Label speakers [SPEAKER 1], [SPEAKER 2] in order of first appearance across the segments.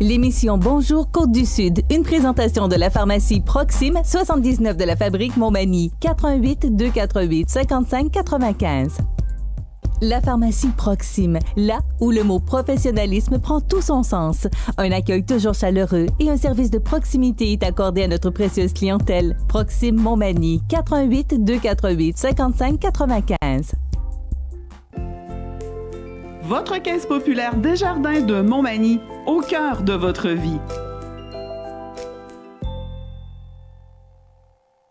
[SPEAKER 1] L'émission Bonjour Côte-du-Sud, une présentation de la pharmacie Proxime, 79 de la fabrique Montmagny, 88 248 55 95. La pharmacie Proxime, là où le mot professionnalisme prend tout son sens. Un accueil toujours chaleureux et un service de proximité est accordé à notre précieuse clientèle. Proxime Montmagny, 88 248 55 95.
[SPEAKER 2] Votre caisse populaire Desjardins de Montmagny, au cœur de votre vie.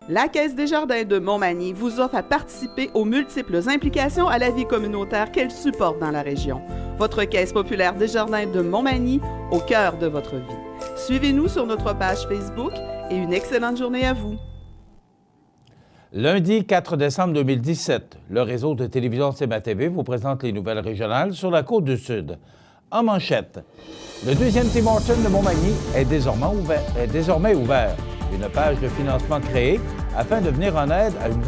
[SPEAKER 2] La Caisse Desjardins de Montmagny vous offre à participer aux multiples implications à la vie communautaire qu'elle supporte dans la région. Votre Caisse populaire Desjardins de Montmagny, au cœur de votre vie. Suivez-nous sur notre page Facebook et une excellente journée à vous.
[SPEAKER 3] Lundi 4 décembre 2017, le réseau de télévision CMA-TV vous présente les nouvelles régionales sur la Côte-du-Sud. En manchette, le deuxième Tim Hortons de Montmagny est désormais ouvert. Une page de financement créée afin de venir en aide à une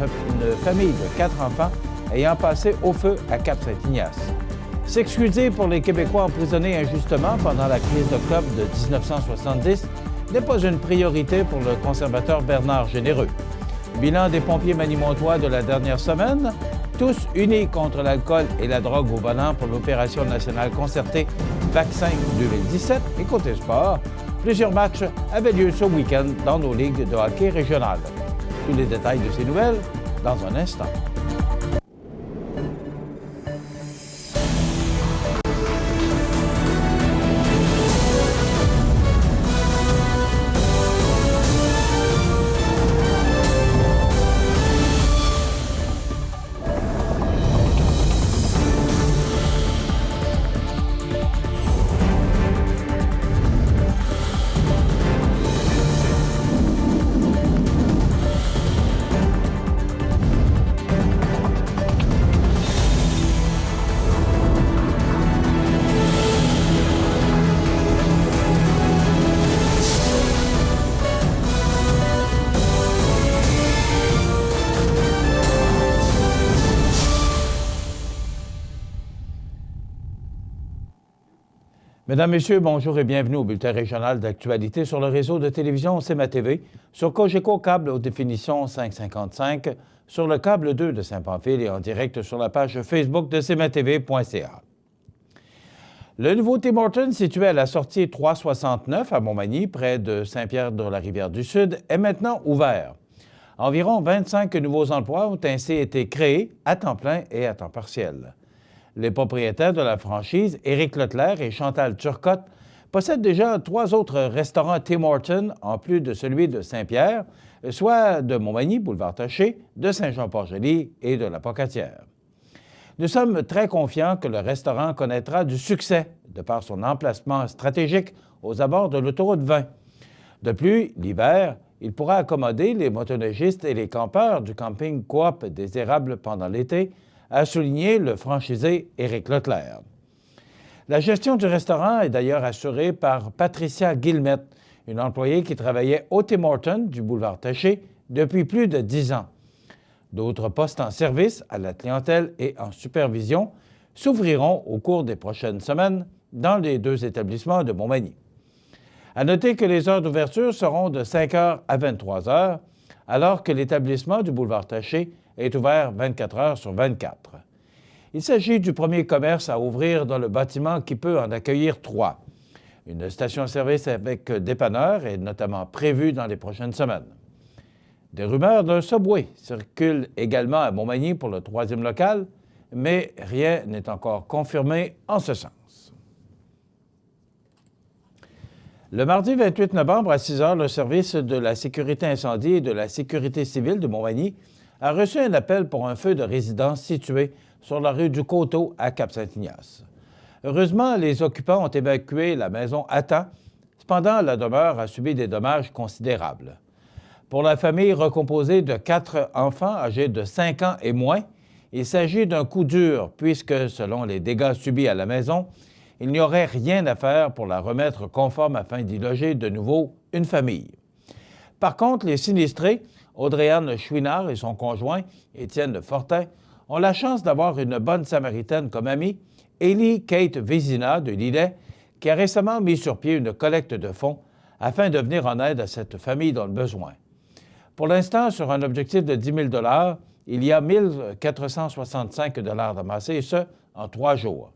[SPEAKER 3] famille de 4 enfants ayant passé au feu à Cap-Saint-Ignace. S'excuser pour les Québécois emprisonnés injustement pendant la crise d'octobre de 1970 n'est pas une priorité pour le conservateur Bernard Généreux. Bilan des pompiers manimontois de la dernière semaine, tous unis contre l'alcool et la drogue au volant pour l'opération nationale concertée Vaccin 2017. Et côté sport, plusieurs matchs avaient lieu ce week-end dans nos ligues de hockey régionales. Tous les détails de ces nouvelles dans un instant. Mesdames, Messieurs, bonjour et bienvenue au bulletin régional d'actualité sur le réseau de télévision CMA-TV, sur Cogeco Câble haute définition 555, sur le câble 2 de Saint-Pamphile et en direct sur la page Facebook de cmatv.ca. Le nouveau Tim Hortons, situé à la sortie 369 à Montmagny, près de Saint-Pierre-de-la-Rivière-du-Sud, est maintenant ouvert. Environ 25 nouveaux emplois ont ainsi été créés à temps plein et à temps partiel. Les propriétaires de la franchise, Éric Leclerc et Chantal Turcotte, possèdent déjà 3 autres restaurants Tim Hortons, en plus de celui de Saint-Pierre, soit de Montmagny, boulevard Taché, de Saint-Jean-Port-Joli et de la Pocatière. Nous sommes très confiants que le restaurant connaîtra du succès de par son emplacement stratégique aux abords de l'autoroute 20. De plus, l'hiver, il pourra accommoder les motoneigistes et les campeurs du camping Coop des Érables pendant l'été, a souligné le franchisé Éric Leclerc. La gestion du restaurant est d'ailleurs assurée par Patricia Guillemette, une employée qui travaillait au Tim Hortons du boulevard Taché depuis plus de 10 ans. D'autres postes en service à la clientèle et en supervision s'ouvriront au cours des prochaines semaines dans les 2 établissements de Montmagny. À noter que les heures d'ouverture seront de 5 h à 23 h, alors que l'établissement du boulevard Taché est ouvert 24 heures sur 24. Il s'agit du premier commerce à ouvrir dans le bâtiment qui peut en accueillir 3. Une station-service avec dépanneur est notamment prévue dans les prochaines semaines. Des rumeurs d'un Subway circulent également à Montmagny pour le 3e local, mais rien n'est encore confirmé en ce sens. Le mardi 28 novembre à 6 h, le service de la sécurité incendie et de la sécurité civile de Montmagny a reçu un appel pour un feu de résidence situé sur la rue du Coteau à Cap-Saint-Ignace. Heureusement, les occupants ont évacué la maison à temps. Cependant, la demeure a subi des dommages considérables. Pour la famille recomposée de 4 enfants âgés de 5 ans et moins, il s'agit d'un coup dur puisque, selon les dégâts subis à la maison, il n'y aurait rien à faire pour la remettre conforme afin d'y loger de nouveau une famille. Par contre, les sinistrés, Audrey-Anne Chouinard et son conjoint, Étienne Fortin, ont la chance d'avoir une bonne Samaritaine comme amie, Élie Kate Vézina de Lillet, qui a récemment mis sur pied une collecte de fonds afin de venir en aide à cette famille dans le besoin. Pour l'instant, sur un objectif de 10 000 $, il y a 1 465 $ amassés, et ce, en 3 jours.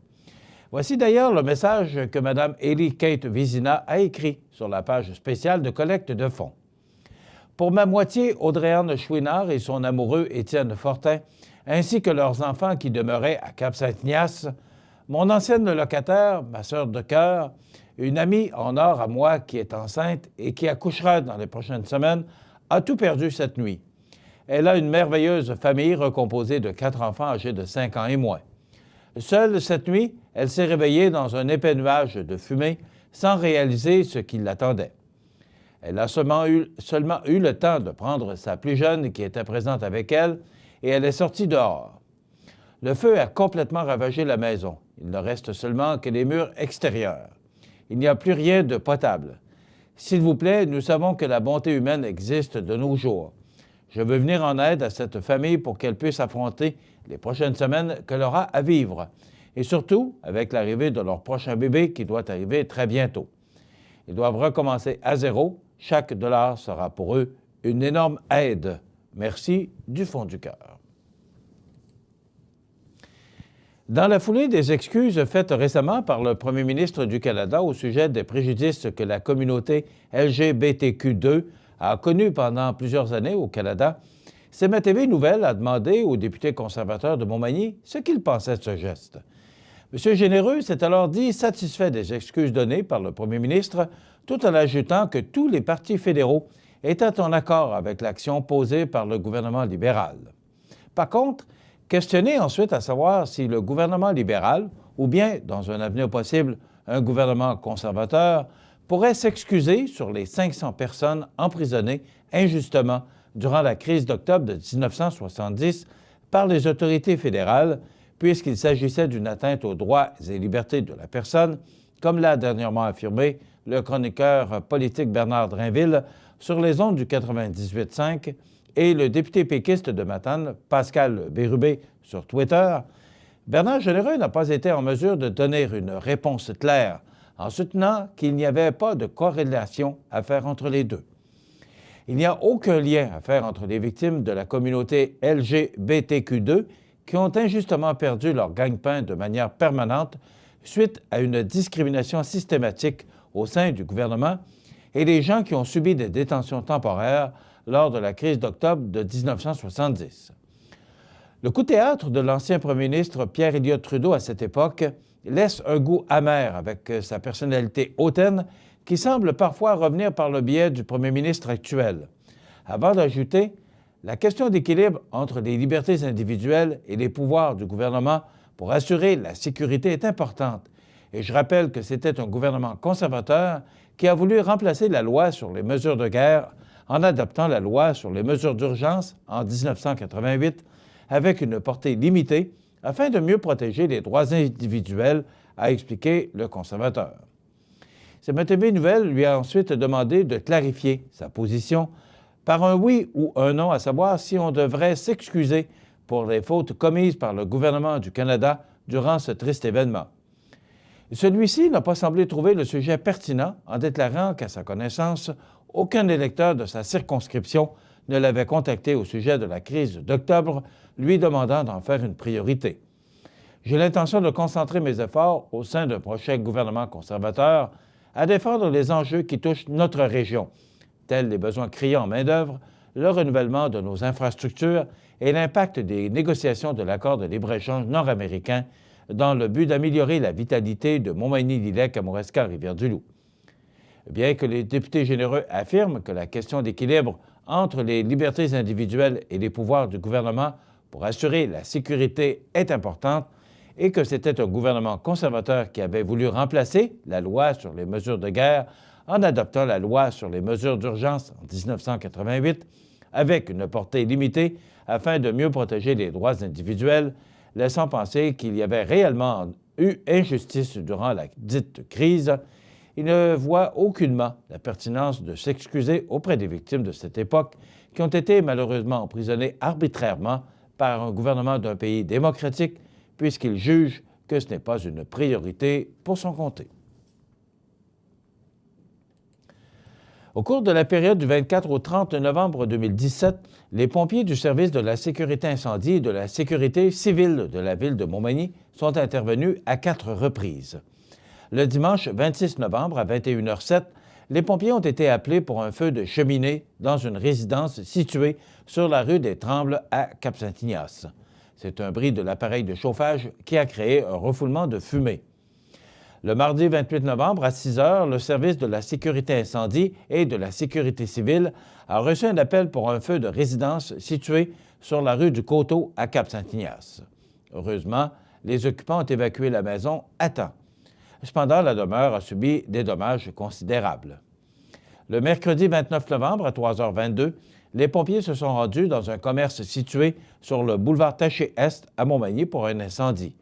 [SPEAKER 3] Voici d'ailleurs le message que Mme Élie Kate Vizina a écrit sur la page spéciale de collecte de fonds. Pour ma moitié, Audrey-Anne Chouinard et son amoureux Étienne Fortin, ainsi que leurs enfants qui demeuraient à Cap-Saint-Ignace, mon ancienne locataire, ma sœur de cœur, une amie en or à moi qui est enceinte et qui accouchera dans les prochaines semaines, a tout perdu cette nuit. Elle a une merveilleuse famille recomposée de 4 enfants âgés de 5 ans et moins. Seule cette nuit, elle s'est réveillée dans un épais nuage de fumée sans réaliser ce qui l'attendait. Elle a seulement eu le temps de prendre sa plus jeune qui était présente avec elle et elle est sortie dehors. Le feu a complètement ravagé la maison. Il ne reste seulement que les murs extérieurs. Il n'y a plus rien de potable. S'il vous plaît, nous savons que la bonté humaine existe de nos jours. Je veux venir en aide à cette famille pour qu'elle puisse affronter les prochaines semaines qu'elle aura à vivre, et surtout avec l'arrivée de leur prochain bébé qui doit arriver très bientôt. Ils doivent recommencer à zéro. Chaque dollar sera pour eux une énorme aide. Merci du fond du cœur. Dans la foulée des excuses faites récemment par le premier ministre du Canada au sujet des préjudices que la communauté LGBTQ2 a connus pendant plusieurs années au Canada, CMA-TV Nouvelles a demandé au député conservateur de Montmagny ce qu'il pensait de ce geste. M. Généreux s'est alors dit satisfait des excuses données par le premier ministre, tout en ajoutant que tous les partis fédéraux étaient en accord avec l'action posée par le gouvernement libéral. Par contre, questionné ensuite à savoir si le gouvernement libéral, ou bien, dans un avenir possible, un gouvernement conservateur, pourrait s'excuser sur les 500 personnes emprisonnées injustement durant la crise d'octobre de 1970 par les autorités fédérales, puisqu'il s'agissait d'une atteinte aux droits et libertés de la personne, comme l'a dernièrement affirmé le chroniqueur politique Bernard Drainville sur les ondes du 98.5 et le député péquiste de Matane, Pascal Bérubé, sur Twitter. Bernard Généreux n'a pas été en mesure de donner une réponse claire en soutenant qu'il n'y avait pas de corrélation à faire entre les deux. Il n'y a aucun lien à faire entre les victimes de la communauté LGBTQ2 qui ont injustement perdu leur gagne-pain de manière permanente suite à une discrimination systématique au sein du gouvernement et les gens qui ont subi des détentions temporaires lors de la crise d'octobre de 1970. Le coup de théâtre de l'ancien premier ministre Pierre Elliott Trudeau à cette époque laisse un goût amer avec sa personnalité hautaine qui semble parfois revenir par le biais du premier ministre actuel, avant d'ajouter « La question d'équilibre entre les libertés individuelles et les pouvoirs du gouvernement pour assurer la sécurité est importante, et je rappelle que c'était un gouvernement conservateur qui a voulu remplacer la loi sur les mesures de guerre en adoptant la loi sur les mesures d'urgence en 1988 avec une portée limitée afin de mieux protéger les droits individuels, a expliqué le conservateur. CMA-TV Nouvelles lui a ensuite demandé de clarifier sa position par un oui ou un non, à savoir si on devrait s'excuser pour les fautes commises par le gouvernement du Canada durant ce triste événement. Celui-ci n'a pas semblé trouver le sujet pertinent en déclarant qu'à sa connaissance, aucun électeur de sa circonscription ne l'avait contacté au sujet de la crise d'octobre, lui demandant d'en faire une priorité. J'ai l'intention de concentrer mes efforts au sein d'un prochain gouvernement conservateur à défendre les enjeux qui touchent notre région, tels les besoins criants en main-d'œuvre, le renouvellement de nos infrastructures et l'impact des négociations de l'accord de libre-échange nord-américain dans le but d'améliorer la vitalité de Montmagny-Lillet, Kamouraska, Rivière-du-Loup. Bien que les députés généreux affirment que la question d'équilibre entre les libertés individuelles et les pouvoirs du gouvernement pour assurer la sécurité est importante et que c'était un gouvernement conservateur qui avait voulu remplacer la loi sur les mesures de guerre en adoptant la loi sur les mesures d'urgence en 1988 avec une portée limitée afin de mieux protéger les droits individuels, laissant penser qu'il y avait réellement eu injustice durant la dite crise, il ne voit aucunement la pertinence de s'excuser auprès des victimes de cette époque qui ont été malheureusement emprisonnées arbitrairement par un gouvernement d'un pays démocratique puisqu'il juge que ce n'est pas une priorité pour son comté. Au cours de la période du 24 au 30 novembre 2017, les pompiers du service de la sécurité incendie et de la sécurité civile de la ville de Montmagny sont intervenus à 4 reprises. Le dimanche 26 novembre à 21h07, les pompiers ont été appelés pour un feu de cheminée dans une résidence située sur la rue des Trembles à Cap-Saint-Ignace. C'est un bris de l'appareil de chauffage qui a créé un refoulement de fumée. Le mardi 28 novembre à 6 heures, le service de la sécurité incendie et de la sécurité civile a reçu un appel pour un feu de résidence situé sur la rue du Coteau à Cap-Saint-Ignace. Heureusement, les occupants ont évacué la maison à temps. Cependant, la demeure a subi des dommages considérables. Le mercredi 29 novembre à 3h22, les pompiers se sont rendus dans un commerce situé sur le boulevard Taché-Est à Montmagny pour un incendie.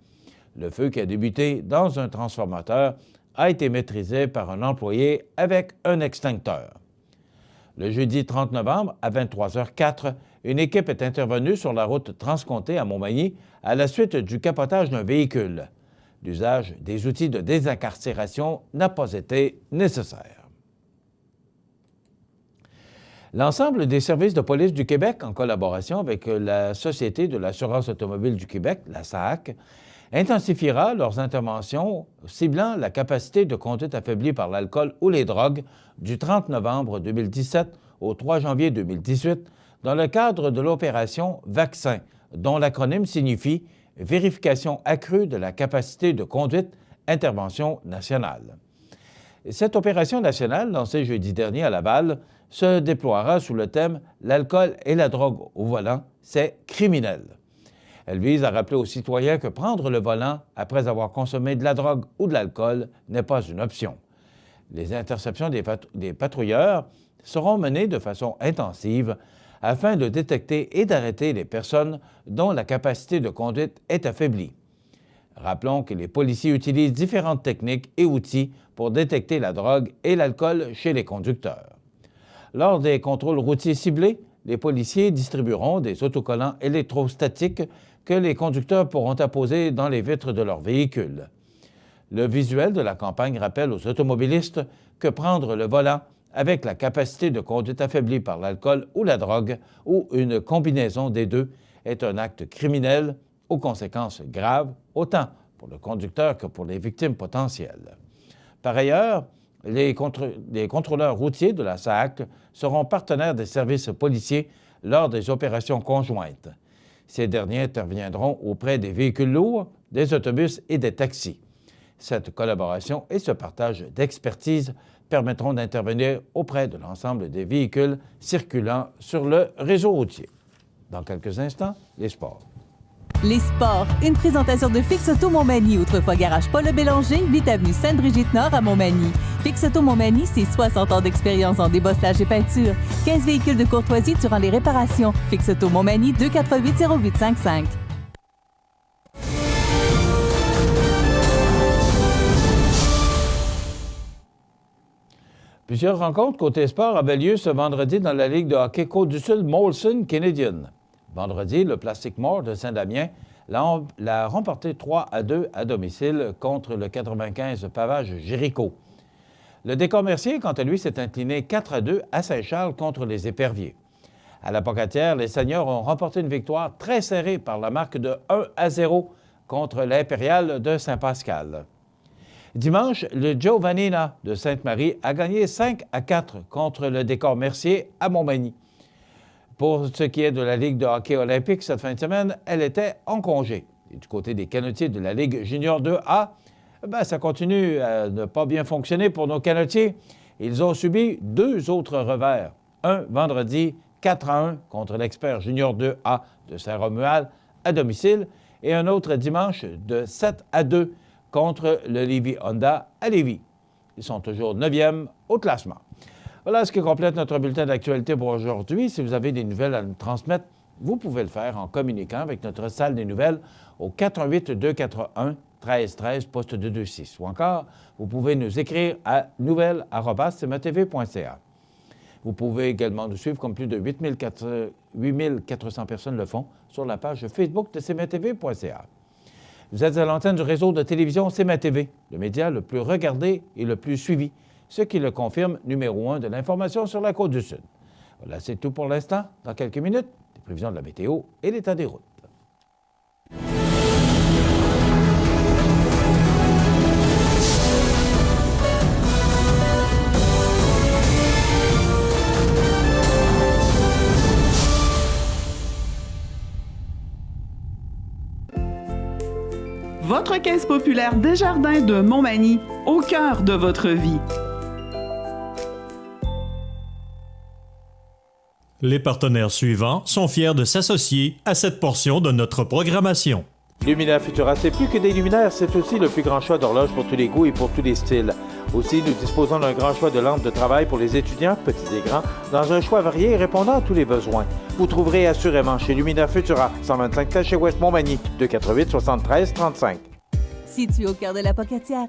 [SPEAKER 3] Le feu qui a débuté dans un transformateur a été maîtrisé par un employé avec un extincteur. Le jeudi 30 novembre, à 23h04, une équipe est intervenue sur la route transcontée à Montmagny à la suite du capotage d'un véhicule. L'usage des outils de désincarcération n'a pas été nécessaire. L'ensemble des services de police du Québec, en collaboration avec la Société de l'assurance automobile du Québec, la SAAC, intensifiera leurs interventions ciblant la capacité de conduite affaiblie par l'alcool ou les drogues du 30 novembre 2017 au 3 janvier 2018 dans le cadre de l'opération Vaccin, dont l'acronyme signifie Vérification accrue de la capacité de conduite, intervention nationale. Cette opération nationale, lancée jeudi dernier à Laval, se déploiera sous le thème « L'alcool et la drogue au volant, c'est criminel ». Elle vise à rappeler aux citoyens que prendre le volant après avoir consommé de la drogue ou de l'alcool n'est pas une option. Les interceptions des patrouilleurs seront menées de façon intensive afin de détecter et d'arrêter les personnes dont la capacité de conduite est affaiblie. Rappelons que les policiers utilisent différentes techniques et outils pour détecter la drogue et l'alcool chez les conducteurs. Lors des contrôles routiers ciblés, les policiers distribueront des autocollants électrostatiques que les conducteurs pourront apposer dans les vitres de leur véhicule. Le visuel de la campagne rappelle aux automobilistes que prendre le volant avec la capacité de conduite affaiblie par l'alcool ou la drogue, ou une combinaison des deux, est un acte criminel aux conséquences graves, autant pour le conducteur que pour les victimes potentielles. Par ailleurs, les contrôleurs routiers de la SAAC seront partenaires des services policiers lors des opérations conjointes. Ces derniers interviendront auprès des véhicules lourds, des autobus et des taxis. Cette collaboration et ce partage d'expertise permettront d'intervenir auprès de l'ensemble des véhicules circulant sur le réseau routier. Dans quelques instants, les sports.
[SPEAKER 1] Les sports, une présentation de Fix Auto Montmagny, autrefois garage Paul Bélanger, 8 avenue Sainte-Brigitte-Nord à Montmagny. Fix Auto Montmagny, c'est 60 ans d'expérience en débosselage et peinture. 15 véhicules de courtoisie durant les réparations. Fix Auto Montmagny, 248-0855.
[SPEAKER 3] Plusieurs rencontres côté sport avaient lieu ce vendredi dans la Ligue de hockey Côte-du-Sud Molson Canadian. Vendredi, le Plastic Mort de Saint-Damien l'a remporté 3-2 à domicile contre le 95 Pavage Jéricho. Le Décor Mercier, quant à lui, s'est incliné 4-2 à Saint-Charles contre les Éperviers. À la Pocatière, les Seigneurs ont remporté une victoire très serrée par la marque de 1-0 contre l'Impérial de Saint-Pascal. Dimanche, le Giovannina de Sainte-Marie a gagné 5-4 contre le Décor Mercier à Montmagny. Pour ce qui est de la Ligue de hockey olympique, cette fin de semaine, elle était en congé. Et du côté des canotiers de la Ligue junior 2A, ça continue à ne pas bien fonctionner pour nos canotiers. Ils ont subi 2 autres revers. Un vendredi 4-1 contre l'Expert junior 2A de Saint-Romuald à domicile et un autre dimanche de 7-2 contre le Lévis Honda à Lévis. Ils sont toujours 9e au classement. Voilà ce qui complète notre bulletin d'actualité pour aujourd'hui. Si vous avez des nouvelles à nous transmettre, vous pouvez le faire en communiquant avec notre salle des nouvelles au 418-241-1313, poste 226. Ou encore, vous pouvez nous écrire à nouvelles@cmatv.ca. Vous pouvez également nous suivre, comme plus de 8400 personnes le font, sur la page Facebook de cmatv.ca. Vous êtes à l'antenne du réseau de télévision CMA-TV, le média le plus regardé et le plus suivi. ce qui le confirme numéro 1 de l'information sur la Côte-du-Sud. Voilà, c'est tout pour l'instant. Dans quelques minutes, les prévisions de la météo et l'état des routes.
[SPEAKER 2] Votre caisse populaire Desjardins de Montmagny, au cœur de votre vie.
[SPEAKER 4] Les partenaires suivants sont fiers de s'associer à cette portion de notre programmation.
[SPEAKER 3] Lumina Futura, c'est plus que des luminaires, c'est aussi le plus grand choix d'horloges pour tous les goûts et pour tous les styles. Aussi, nous disposons d'un grand choix de lampes de travail pour les étudiants, petits et grands, dans un choix varié et répondant à tous les besoins. Vous trouverez assurément chez Lumina Futura, 125 Taché Ouest Montmagny, 288 73 35.
[SPEAKER 1] Situé au cœur de la Pocatière,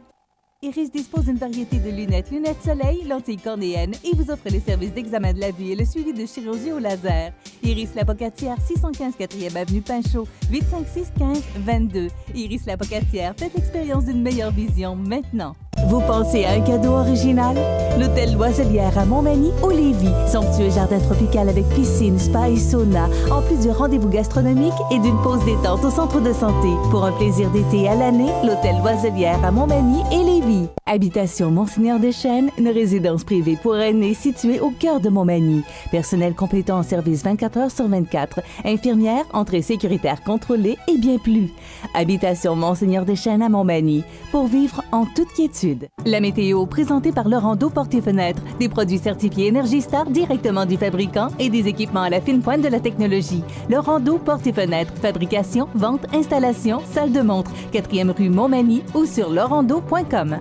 [SPEAKER 1] Iris dispose d'une variété de lunettes soleil, lentilles cornéennes et vous offre les services d'examen de la vue et le suivi de chirurgie au laser. Iris La Pocatière, 615 4e Avenue Pinchot, 856 15 22. Iris La Pocatière, faites l'expérience d'une meilleure vision maintenant. Vous pensez à un cadeau original? L'Hôtel Loiselière à Montmagny ou Lévis. Somptueux jardin tropical avec piscine, spa et sauna, en plus du rendez-vous gastronomique et d'une pause détente au centre de santé. Pour un plaisir d'été à l'année, l'Hôtel Loiselière à Montmagny et Lévis. Habitation Monseigneur Deschênes, une résidence privée pour aînés située au cœur de Montmagny. Personnel complétant en service 24 heures sur 24. Infirmière, entrée sécuritaire contrôlée et bien plus. Habitation Monseigneur Deschênes à Montmagny. Pour vivre en toute quiétude. La météo présentée par Laurando Portes et Fenêtres. Des produits certifiés Énergie Star directement du fabricant et des équipements à la fine pointe de la technologie. Laurando Portes et Fenêtres. Fabrication, vente, installation, salle de montre. 4e rue Montmagny ou sur laurando.com.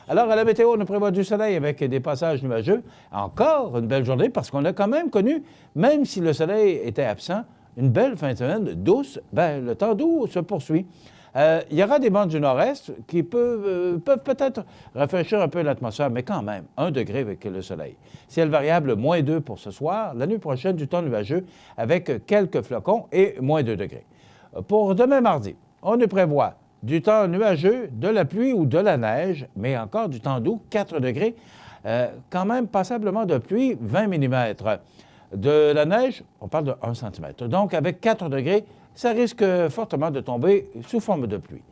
[SPEAKER 3] Alors, à la météo, on prévoit du soleil avec des passages nuageux. Encore une belle journée parce qu'on a quand même connu, même si le soleil était absent, une belle fin de semaine douce. Bien, le temps doux se poursuit. Il y aura des bandes du nord-est qui peuvent peut-être rafraîchir un peu l'atmosphère, mais quand même, 1 degré avec le soleil. Ciel variable, -2 pour ce soir. La nuit prochaine, du temps nuageux avec quelques flocons et -2 degrés. Pour demain mardi, on nous prévoit du temps nuageux, de la pluie ou de la neige, mais encore du temps doux, 4 degrés. Quand même passablement de pluie, 20 mm. De la neige, on parle de 1 cm. Donc, avec 4 degrés, ça risque fortement de tomber sous forme de pluie.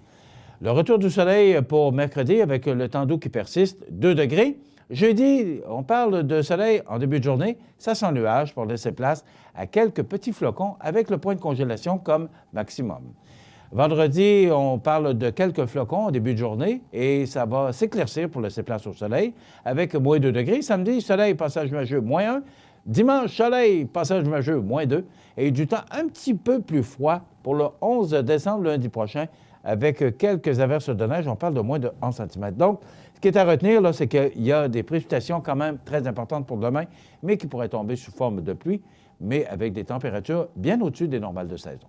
[SPEAKER 3] Le retour du soleil pour mercredi avec le temps doux qui persiste, 2 degrés. Jeudi, on parle de soleil en début de journée, ça sent nuage pour laisser place à quelques petits flocons avec le point de congélation comme maximum. Vendredi, on parle de quelques flocons en début de journée et ça va s'éclaircir pour laisser place au soleil avec -2 degrés. Samedi, soleil, passage nuageux, -1. Dimanche, soleil, passage nuageux, -2. Et du temps un petit peu plus froid pour le 11 décembre, lundi prochain, avec quelques averses de neige. On parle de moins de 11 cm. Donc, ce qui est à retenir, là, c'est qu'il y a des précipitations quand même très importantes pour demain, mais qui pourraient tomber sous forme de pluie, mais avec des températures bien au-dessus des normales de saison.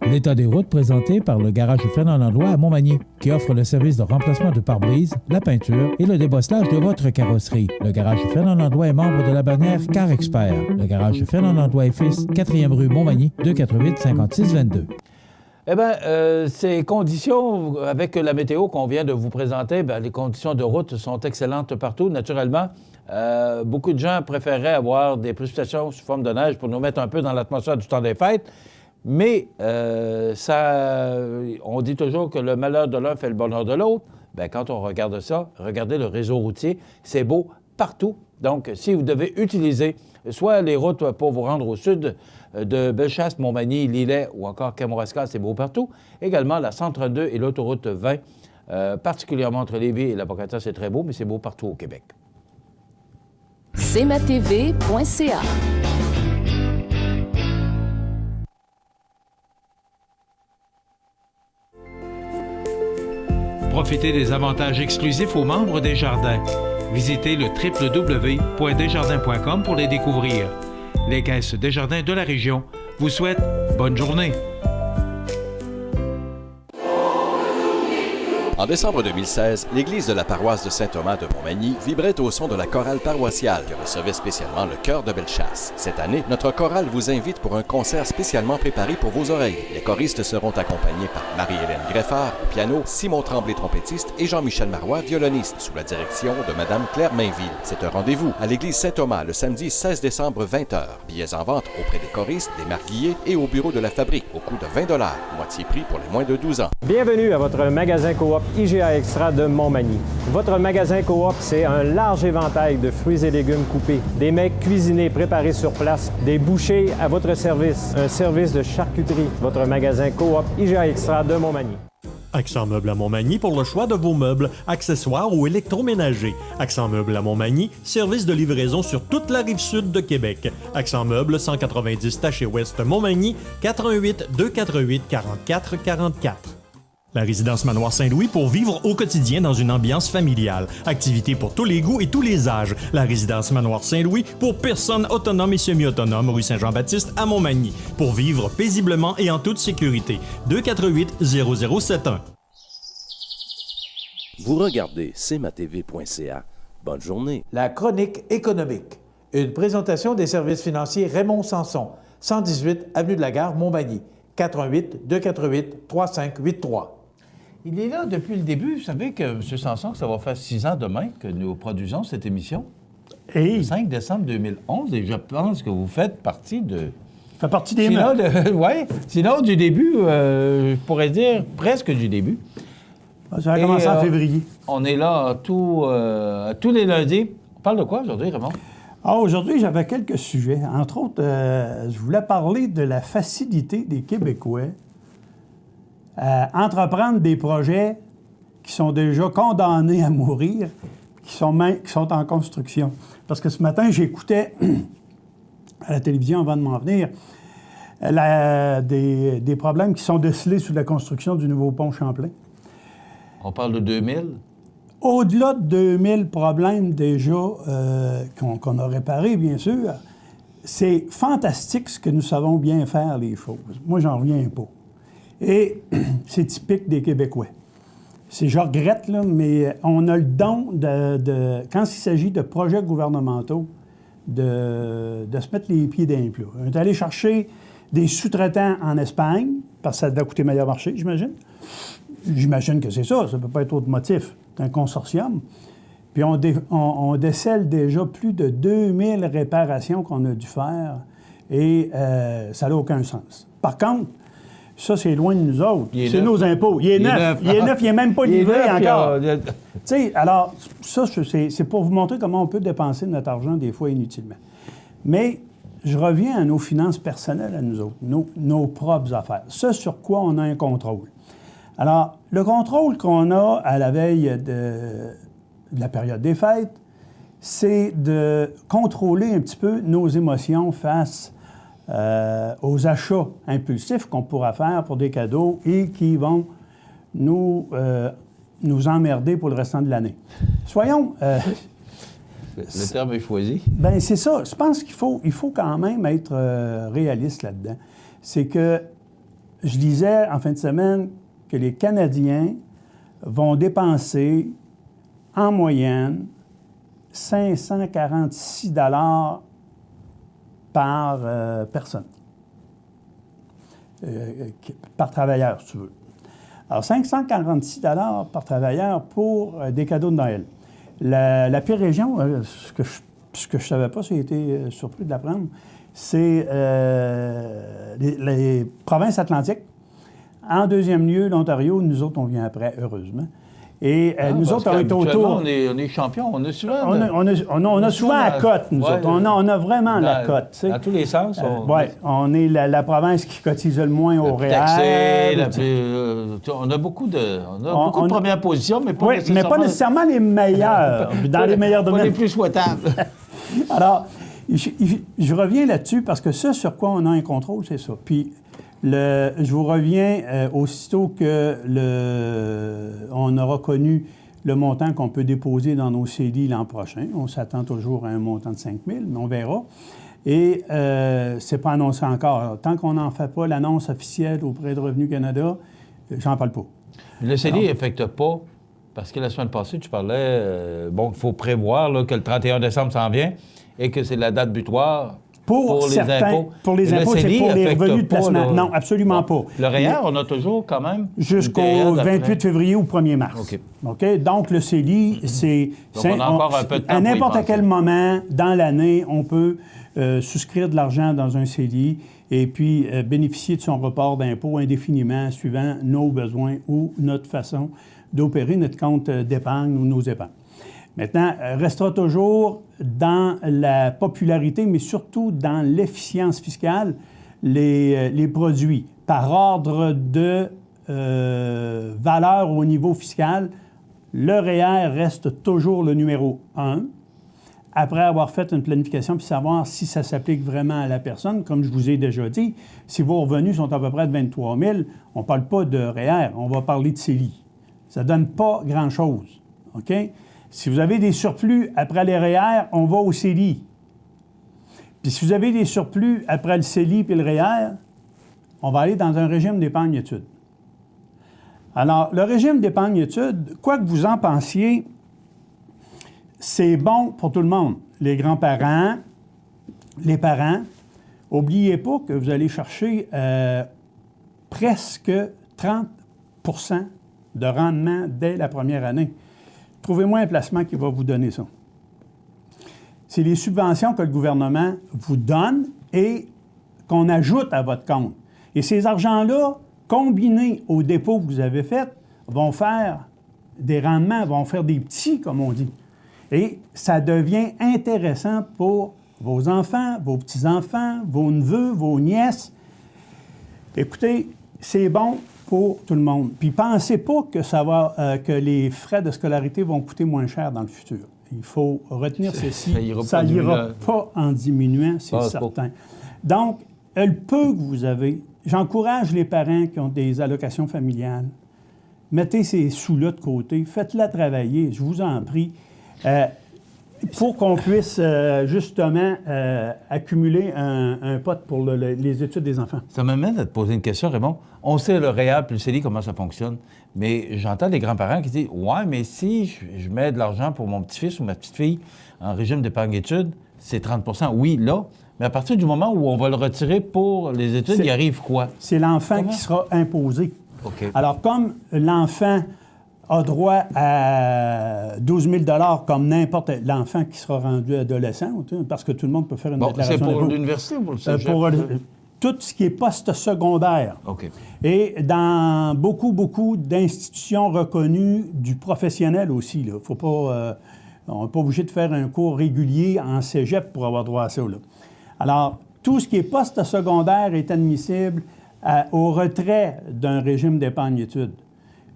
[SPEAKER 5] L'état des routes présenté par le garage Fernand Landlois à Montmagny, qui offre le service de remplacement de pare-brise, la peinture et le débosselage de votre carrosserie. Le garage Fernand Landlois est membre de la bannière Car Expert. Le garage Fernand Landlois et Fils, 4e rue Montmagny, 288 56 22.
[SPEAKER 3] Eh bien, ces conditions, avec la météo qu'on vient de vous présenter, bien, les conditions de route sont excellentes partout. Naturellement, beaucoup de gens préféreraient avoir des précipitations sous forme de neige pour nous mettre un peu dans l'atmosphère du temps des fêtes. Mais on dit toujours que le malheur de l'un fait le bonheur de l'autre. Bien, quand on regarde ça, regardez le réseau routier, c'est beau partout. Donc, si vous devez utiliser soit les routes pour vous rendre au sud de Bellechasse, Montmagny, Lillet ou encore Kamouraska, c'est beau partout. Également, la 132 et l'autoroute 20, particulièrement entre Lévis et la Pocatière, c'est très beau, mais c'est beau partout au Québec.
[SPEAKER 6] cmatv.ca.
[SPEAKER 7] Profitez des avantages exclusifs aux membres des Jardins. Visitez le www.desjardins.com pour les découvrir. Les caisses Desjardins de la région vous souhaitent bonne journée.
[SPEAKER 6] En décembre 2016, l'église de la paroisse de Saint-Thomas de Montmagny vibrait au son de la chorale paroissiale qui recevait spécialement le chœur de Bellechasse. Cette année, notre chorale vous invite pour un concert spécialement préparé pour vos oreilles. Les choristes seront accompagnés par Marie-Hélène Greffard au piano, Simon Tremblay trompettiste et Jean-Michel Marois violoniste sous la direction de Madame Claire Mainville. C'est un rendez-vous à l'église Saint-Thomas le samedi 16 décembre 20h. Billets en vente auprès des choristes, des marguilliers et au bureau de la fabrique au coût de 20 $, moitié prix pour les moins de 12 ans.
[SPEAKER 8] Bienvenue à votre magasin Coop IGA Extra de Montmagny. Votre magasin Coop, c'est un large éventail de fruits et légumes coupés, des mets cuisinés préparés sur place, des bouchées à votre service, un service de charcuterie. Votre magasin Coop IGA Extra de Montmagny.
[SPEAKER 4] Accent Meubles à Montmagny pour le choix de vos meubles, accessoires ou électroménagers. Accent Meubles à Montmagny, service de livraison sur toute la rive sud de Québec. Accent Meubles, 190 Taché Ouest Montmagny, 88 248 44 44. La résidence Manoir Saint-Louis pour vivre au quotidien dans une ambiance familiale. Activités pour tous les goûts et tous les âges. La résidence Manoir Saint-Louis pour personnes autonomes et semi-autonomes, rue Saint-Jean-Baptiste à Montmagny. Pour vivre paisiblement et en toute sécurité. 248-0071.
[SPEAKER 9] Vous regardez cmatv.ca. Bonne journée.
[SPEAKER 5] La chronique économique. Une présentation des services financiers Raymond Sanson, 118 Avenue de la Gare, Montmagny. 418-248-3583.
[SPEAKER 3] Il est là depuis le début. Vous savez que, M. Sanson, que ça va faire 6 ans demain que nous produisons cette émission.
[SPEAKER 10] Et
[SPEAKER 3] le 5 décembre 2011, et je pense que vous faites partie de...
[SPEAKER 10] Ça fait partie des mecs.
[SPEAKER 3] Oui, sinon du début, je pourrais dire presque du début.
[SPEAKER 10] Ça a commencé en février.
[SPEAKER 3] On est là tous les lundis. On parle de quoi aujourd'hui, Raymond?
[SPEAKER 10] Aujourd'hui, j'avais quelques sujets. Entre autres, je voulais parler de la facilité des Québécois à entreprendre des projets qui sont déjà condamnés à mourir, qui sont en construction. Parce que ce matin, j'écoutais à la télévision, avant de m'en venir, des problèmes qui sont décelés sur la construction du nouveau pont Champlain.
[SPEAKER 3] On parle de 2000?
[SPEAKER 10] Au-delà de 2000 problèmes déjà qu'on a réparés, bien sûr, c'est fantastique ce que nous savons bien faire, les choses. Moi, j'en reviens pas. Et c'est typique des Québécois. Je regrette, là, mais on a le don quand il s'agit de projets gouvernementaux, de se mettre les pieds dans les plats. On est allé chercher des sous-traitants en Espagne, parce que ça doit coûter meilleur marché, j'imagine. J'imagine que c'est ça. Ça ne peut pas être autre motif qu'un consortium. Puis on décèle déjà plus de 2000 réparations qu'on a dû faire et ça n'a aucun sens. Par contre, ça, c'est loin de nous autres. C'est nos impôts. Il est neuf. Il n'est même pas livré encore. Tu sais, alors, ça, c'est pour vous montrer comment on peut dépenser notre argent des fois inutilement. Mais je reviens à nos finances personnelles à nous autres, nos propres affaires. Ça, sur quoi on a un contrôle. Alors, le contrôle qu'on a à la veille de la période des fêtes, c'est de contrôler un petit peu nos émotions face aux achats impulsifs qu'on pourra faire pour des cadeaux et qui vont nous emmerder pour le restant de l'année. Soyons...
[SPEAKER 3] le terme est choisi.
[SPEAKER 10] Bien, c'est ça. Je pense qu'il faut quand même être réaliste là-dedans. C'est que je lisais en fin de semaine que les Canadiens vont dépenser en moyenne 546 $ par personne, par travailleur, si tu veux. Alors, 546 $ par travailleur pour des cadeaux de Noël. La pire région, ce que je ne savais pas, j'ai été surpris de l'apprendre, c'est les provinces atlantiques. En deuxième lieu, l'Ontario, nous autres, on vient après, heureusement. Et nous autres, on est autour...
[SPEAKER 3] On est champions, on a souvent...
[SPEAKER 10] On a souvent la cote, nous autres. On a vraiment la cote. Tu sais.
[SPEAKER 3] Dans tous les sens.
[SPEAKER 10] Oui, on est la province qui cotise le moins au réel.
[SPEAKER 3] On a beaucoup de premières positions, mais pas nécessairement...
[SPEAKER 10] mais pas nécessairement les meilleurs, dans les meilleurs domaines.
[SPEAKER 3] Pas les plus souhaitables.
[SPEAKER 10] Alors, je reviens là-dessus parce que ça, sur quoi on a un contrôle, c'est ça. Puis, je vous reviens aussitôt que on aura connu le montant qu'on peut déposer dans nos CELI l'an prochain. On s'attend toujours à un montant de 5 000, mais on verra. Et c'est pas annoncé encore. Alors, tant qu'on n'en fait pas l'annonce officielle auprès de Revenu Canada, j'en parle pas.
[SPEAKER 3] Le CELI n'affecte pas, parce que la semaine passée, tu parlais, il faut prévoir là, que le 31 décembre s'en vient et que c'est la date butoir pour les impôts.
[SPEAKER 10] Pour les impôts, c'est pour les revenus de placement. Non, absolument pas.
[SPEAKER 3] Le REER, on a toujours quand même...
[SPEAKER 10] Jusqu'au 28 février ou 1er mars. OK? Donc, le CELI, c'est...
[SPEAKER 3] Donc, on a encore un peu de temps
[SPEAKER 10] à n'importe quel moment dans l'année, on peut souscrire de l'argent dans un CELI et puis bénéficier de son report d'impôt indéfiniment suivant nos besoins ou notre façon d'opérer notre compte d'épargne ou nos épargnes. Maintenant, restera toujours dans la popularité, mais surtout dans l'efficience fiscale, les produits. Par ordre de valeur au niveau fiscal, le REER reste toujours le numéro 1. Après avoir fait une planification puis savoir si ça s'applique vraiment à la personne, comme je vous ai déjà dit, si vos revenus sont à peu près de 23 000, on ne parle pas de REER, on va parler de CELI. Ça ne donne pas grand-chose. OK? Si vous avez des surplus après les REER, on va au CELI. Puis si vous avez des surplus après le CELI puis le REER, on va aller dans un régime d'épargne-études. Alors, le régime d'épargne-études, quoi que vous en pensiez, c'est bon pour tout le monde. Les grands-parents, les parents. N'oubliez pas que vous allez chercher presque 30 % de rendement dès la première année. Trouvez-moi un placement qui va vous donner ça. C'est les subventions que le gouvernement vous donne et qu'on ajoute à votre compte. Et ces argents-là, combinés aux dépôts que vous avez faits, vont faire des rendements, vont faire des petits, comme on dit. Et ça devient intéressant pour vos enfants, vos petits-enfants, vos neveux, vos nièces. Écoutez, c'est bon pour tout le monde. Puis pensez pas que les frais de scolarité vont coûter moins cher dans le futur. Il faut retenir ceci. Ça n'ira pas en diminuant, c'est certain. Donc, le peu que vous avez, j'encourage les parents qui ont des allocations familiales, mettez ces sous-là de côté, faites-la travailler, je vous en prie, pour qu'on puisse justement accumuler un pot pour les études des enfants.
[SPEAKER 3] Ça m'amène à te poser une question, Raymond. On sait le REER puis le CELI, comment ça fonctionne, mais j'entends des grands-parents qui disent « Ouais, mais si je mets de l'argent pour mon petit-fils ou ma petite-fille en régime d'épargne-études, c'est 30 % oui, là, mais à partir du moment où on va le retirer pour les études, il arrive quoi? »
[SPEAKER 10] C'est l'enfant qui sera imposé.
[SPEAKER 3] Okay.
[SPEAKER 10] Alors, comme l'enfant a droit à 12 000 $ comme n'importe l'enfant qui sera rendu adolescent, parce que tout le monde peut faire une déclaration
[SPEAKER 3] d'impôt. C'est pour
[SPEAKER 10] d'impôt.
[SPEAKER 3] l'université ou pour le cégep?
[SPEAKER 10] Pour tout ce qui est post-secondaire.
[SPEAKER 3] OK.
[SPEAKER 10] Et dans beaucoup d'institutions reconnues du professionnel aussi. Il faut pas... on n'est pas obligé de faire un cours régulier en cégep pour avoir droit à ça. Là. Alors, tout ce qui est post-secondaire est admissible au retrait d'un régime d'épargne-études.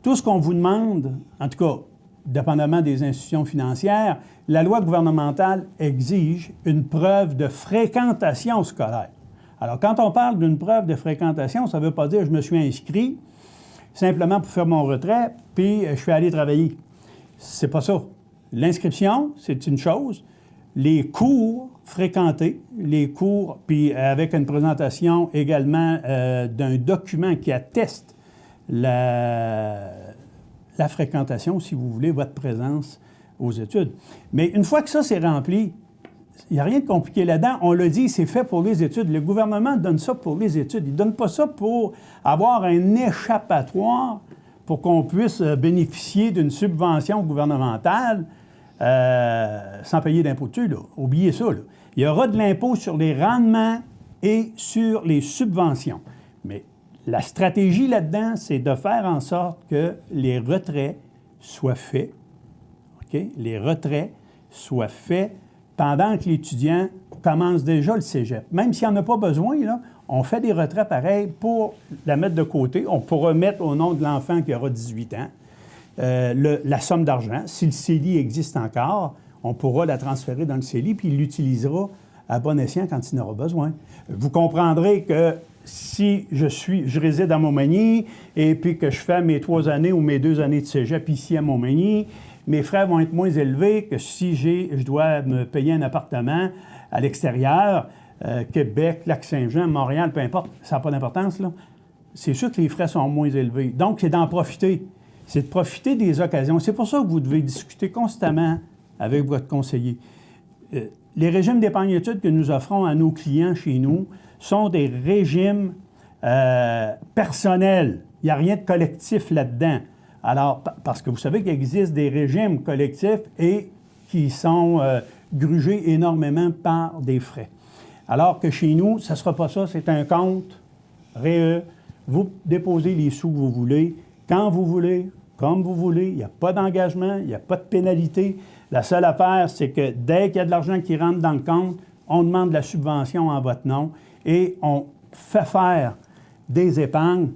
[SPEAKER 10] Tout ce qu'on vous demande, en tout cas, dépendamment des institutions financières, la loi gouvernementale exige une preuve de fréquentation scolaire. Alors, quand on parle d'une preuve de fréquentation, ça ne veut pas dire je me suis inscrit simplement pour faire mon retrait, puis je suis allé travailler. C'est pas ça. L'inscription, c'est une chose. Les cours fréquentés, les cours, puis avec une présentation également d'un document qui atteste la fréquentation, si vous voulez, votre présence aux études. Mais une fois que ça, c'est rempli, il n'y a rien de compliqué là-dedans. On l'a dit, c'est fait pour les études. Le gouvernement donne ça pour les études. Il ne donne pas ça pour avoir un échappatoire pour qu'on puisse bénéficier d'une subvention gouvernementale sans payer d'impôt dessus. Là. Oubliez ça. Là. Il y aura de l'impôt sur les rendements et sur les subventions. Mais la stratégie là-dedans, c'est de faire en sorte que les retraits soient faits. OK? Les retraits soient faits pendant que l'étudiant commence déjà le cégep. Même s'il n'y en a pas besoin, là, on fait des retraits pareils pour la mettre de côté. On pourra mettre au nom de l'enfant qui aura 18 ans la somme d'argent. Si le CELI existe encore, on pourra la transférer dans le CELI, puis il l'utilisera à bon escient quand il en aura besoin. Vous comprendrez que si je réside à Montmagny et puis que je fais mes 3 années ou mes 2 années de cégep ici à Montmagny, mes frais vont être moins élevés que si je dois me payer un appartement à l'extérieur, Québec, Lac-Saint-Jean, Montréal, peu importe, ça n'a pas d'importance, là. c'est sûr que les frais sont moins élevés. Donc, c'est d'en profiter. C'est de profiter des occasions. C'est pour ça que vous devez discuter constamment avec votre conseiller. Les régimes d'épargne-études que nous offrons à nos clients chez nous sont des régimes personnels. Il n'y a rien de collectif là-dedans. Alors, parce que vous savez qu'il existe des régimes collectifs et qui sont grugés énormément par des frais. Alors que chez nous, ça ne sera pas ça. C'est un compte REE. Vous déposez les sous que vous voulez, quand vous voulez, comme vous voulez. Il n'y a pas d'engagement, il n'y a pas de pénalité. La seule affaire, c'est que dès qu'il y a de l'argent qui rentre dans le compte, on demande la subvention en votre nom et on fait faire des épargnes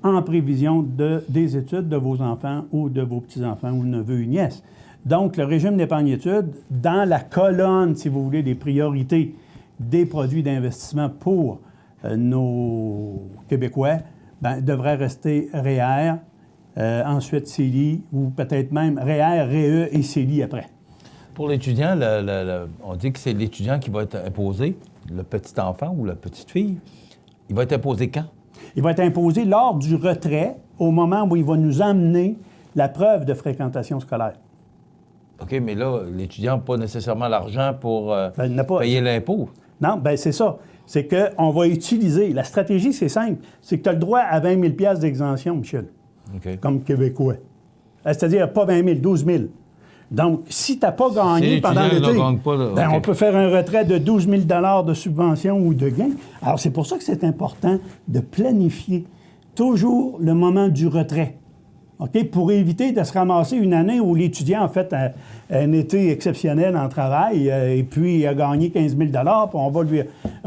[SPEAKER 10] en prévision des études de vos enfants ou de vos petits-enfants ou neveux et nièces. Donc, le régime d'épargne-études, dans la colonne, si vous voulez, des priorités des produits d'investissement pour nos Québécois, devrait rester REER, ensuite CELI, ou peut-être même REER, REE et CELI après.
[SPEAKER 3] Pour l'étudiant, on dit que c'est l'étudiant qui va être imposé, le petit enfant ou la petite fille. Il va être imposé quand? Il
[SPEAKER 10] va être imposé lors du retrait, au moment où il va nous amener la preuve de fréquentation scolaire.
[SPEAKER 3] OK, mais là, l'étudiant n'a pas nécessairement l'argent pour payer l'impôt.
[SPEAKER 10] Non, bien c'est ça. C'est qu'on va utiliser... La stratégie, c'est simple. C'est que tu as le droit à 20 000 $ d'exemption, Michel, comme Québécois. C'est-à-dire pas 20 000, 12 000. Donc, si tu n'as pas gagné pendant l'été, on peut faire un retrait de 12 000 $ de subvention ou de gain. Alors, c'est pour ça que c'est important de planifier toujours le moment du retrait. OK? Pour éviter de se ramasser une année où l'étudiant a fait un été exceptionnel en travail et puis il a gagné 15 000 $, puis on va lui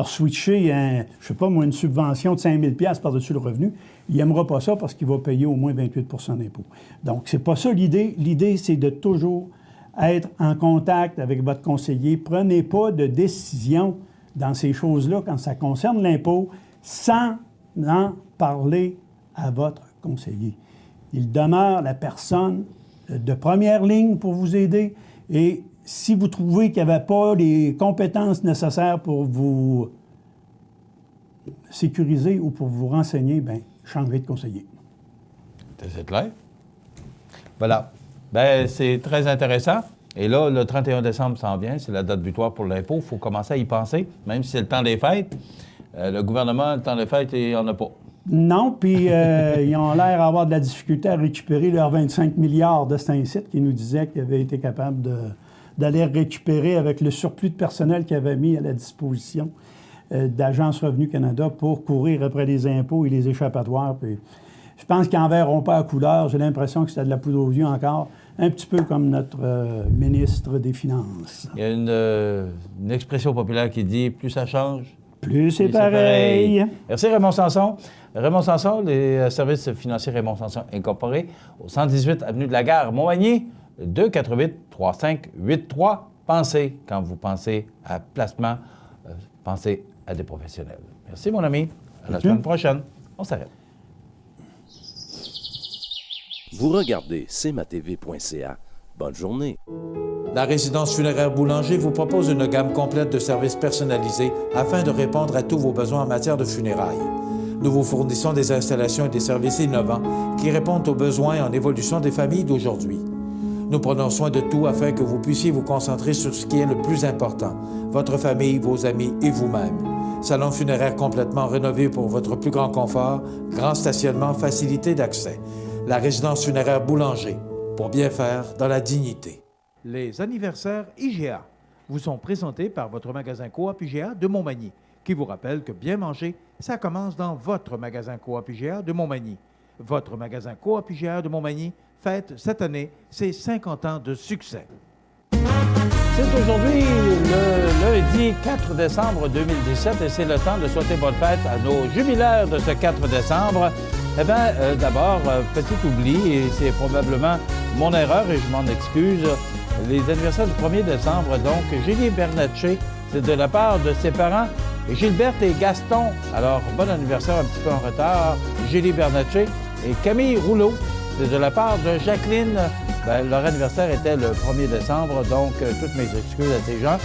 [SPEAKER 10] switcher une subvention de 5 000 $ par-dessus le revenu. Il n'aimera pas ça parce qu'il va payer au moins 28 % d'impôt. Donc, c'est pas ça l'idée. L'idée, c'est de toujours être en contact avec votre conseiller. Prenez pas de décision dans ces choses-là quand ça concerne l'impôt sans en parler à votre conseiller. Il demeure la personne de première ligne pour vous aider et si vous trouvez qu'il n'y avait pas les compétences nécessaires pour vous sécuriser ou pour vous renseigner, bien, changez de conseiller.
[SPEAKER 3] C'est clair? Voilà. Bien, c'est très intéressant. Et là, le 31 décembre s'en vient, c'est la date butoir pour l'impôt. Il faut commencer à y penser, même si c'est le temps des fêtes. Le gouvernement, le temps des fêtes, il n'y en a pas.
[SPEAKER 10] Non, puis ils ont l'air d'avoir de la difficulté à récupérer leurs 25 milliards de Stincit qui nous disaient qu'ils avaient été capables d'aller récupérer avec le surplus de personnel qu'ils avaient mis à la disposition d'Agence Revenu Canada pour courir après les impôts et les échappatoires. Puis, je pense qu'ils n'en verront pas à couleur. J'ai l'impression que c'était de la poudre aux yeux encore, un petit peu comme notre ministre des Finances.
[SPEAKER 3] Il y a une expression populaire qui dit « plus ça change,
[SPEAKER 10] plus c'est pareil ».
[SPEAKER 3] Merci Raymond Sanson. Raymond Sanson, les services financiers Raymond Sanson Incorporé, au 118 avenue de la Gare, Montmagny, 248-3583. Pensez, quand vous pensez à placement, pensez à des professionnels. Merci, mon ami. À la semaine prochaine. On s'arrête.
[SPEAKER 9] Vous regardez cmatv.ca. Bonne journée.
[SPEAKER 5] La résidence funéraire Boulanger vous propose une gamme complète de services personnalisés afin de répondre à tous vos besoins en matière de funérailles. Nous vous fournissons des installations et des services innovants qui répondent aux besoins en évolution des familles d'aujourd'hui. Nous prenons soin de tout afin que vous puissiez vous concentrer sur ce qui est le plus important, votre famille, vos amis et vous-même. Salon funéraire complètement rénové pour votre plus grand confort, grand stationnement, facilité d'accès. La résidence funéraire Boulanger, pour bien faire dans la dignité.
[SPEAKER 7] Les anniversaires IGA vous sont présentés par votre magasin Coop IGA de Montmagny, qui vous rappelle que bien manger, ça commence dans votre magasin Coop IGA de Montmagny. Votre magasin Coop IGA de Montmagny fête cette année ses 50 ans de succès.
[SPEAKER 3] C'est aujourd'hui le lundi 4 décembre 2017 et c'est le temps de souhaiter bonne fête à nos jubilaires de ce 4 décembre. Eh bien, d'abord, petit oubli, et c'est probablement mon erreur et je m'en excuse. Les anniversaires du 1er décembre, donc, Julie Bernatchez, c'est de la part de ses parents, Gilberte et Gaston. Alors, bon anniversaire un petit peu en retard, Julie Bernatchez. Et Camille Rouleau, c'est de la part de Jacqueline. Bien, leur anniversaire était le 1er décembre, donc toutes mes excuses à ces gens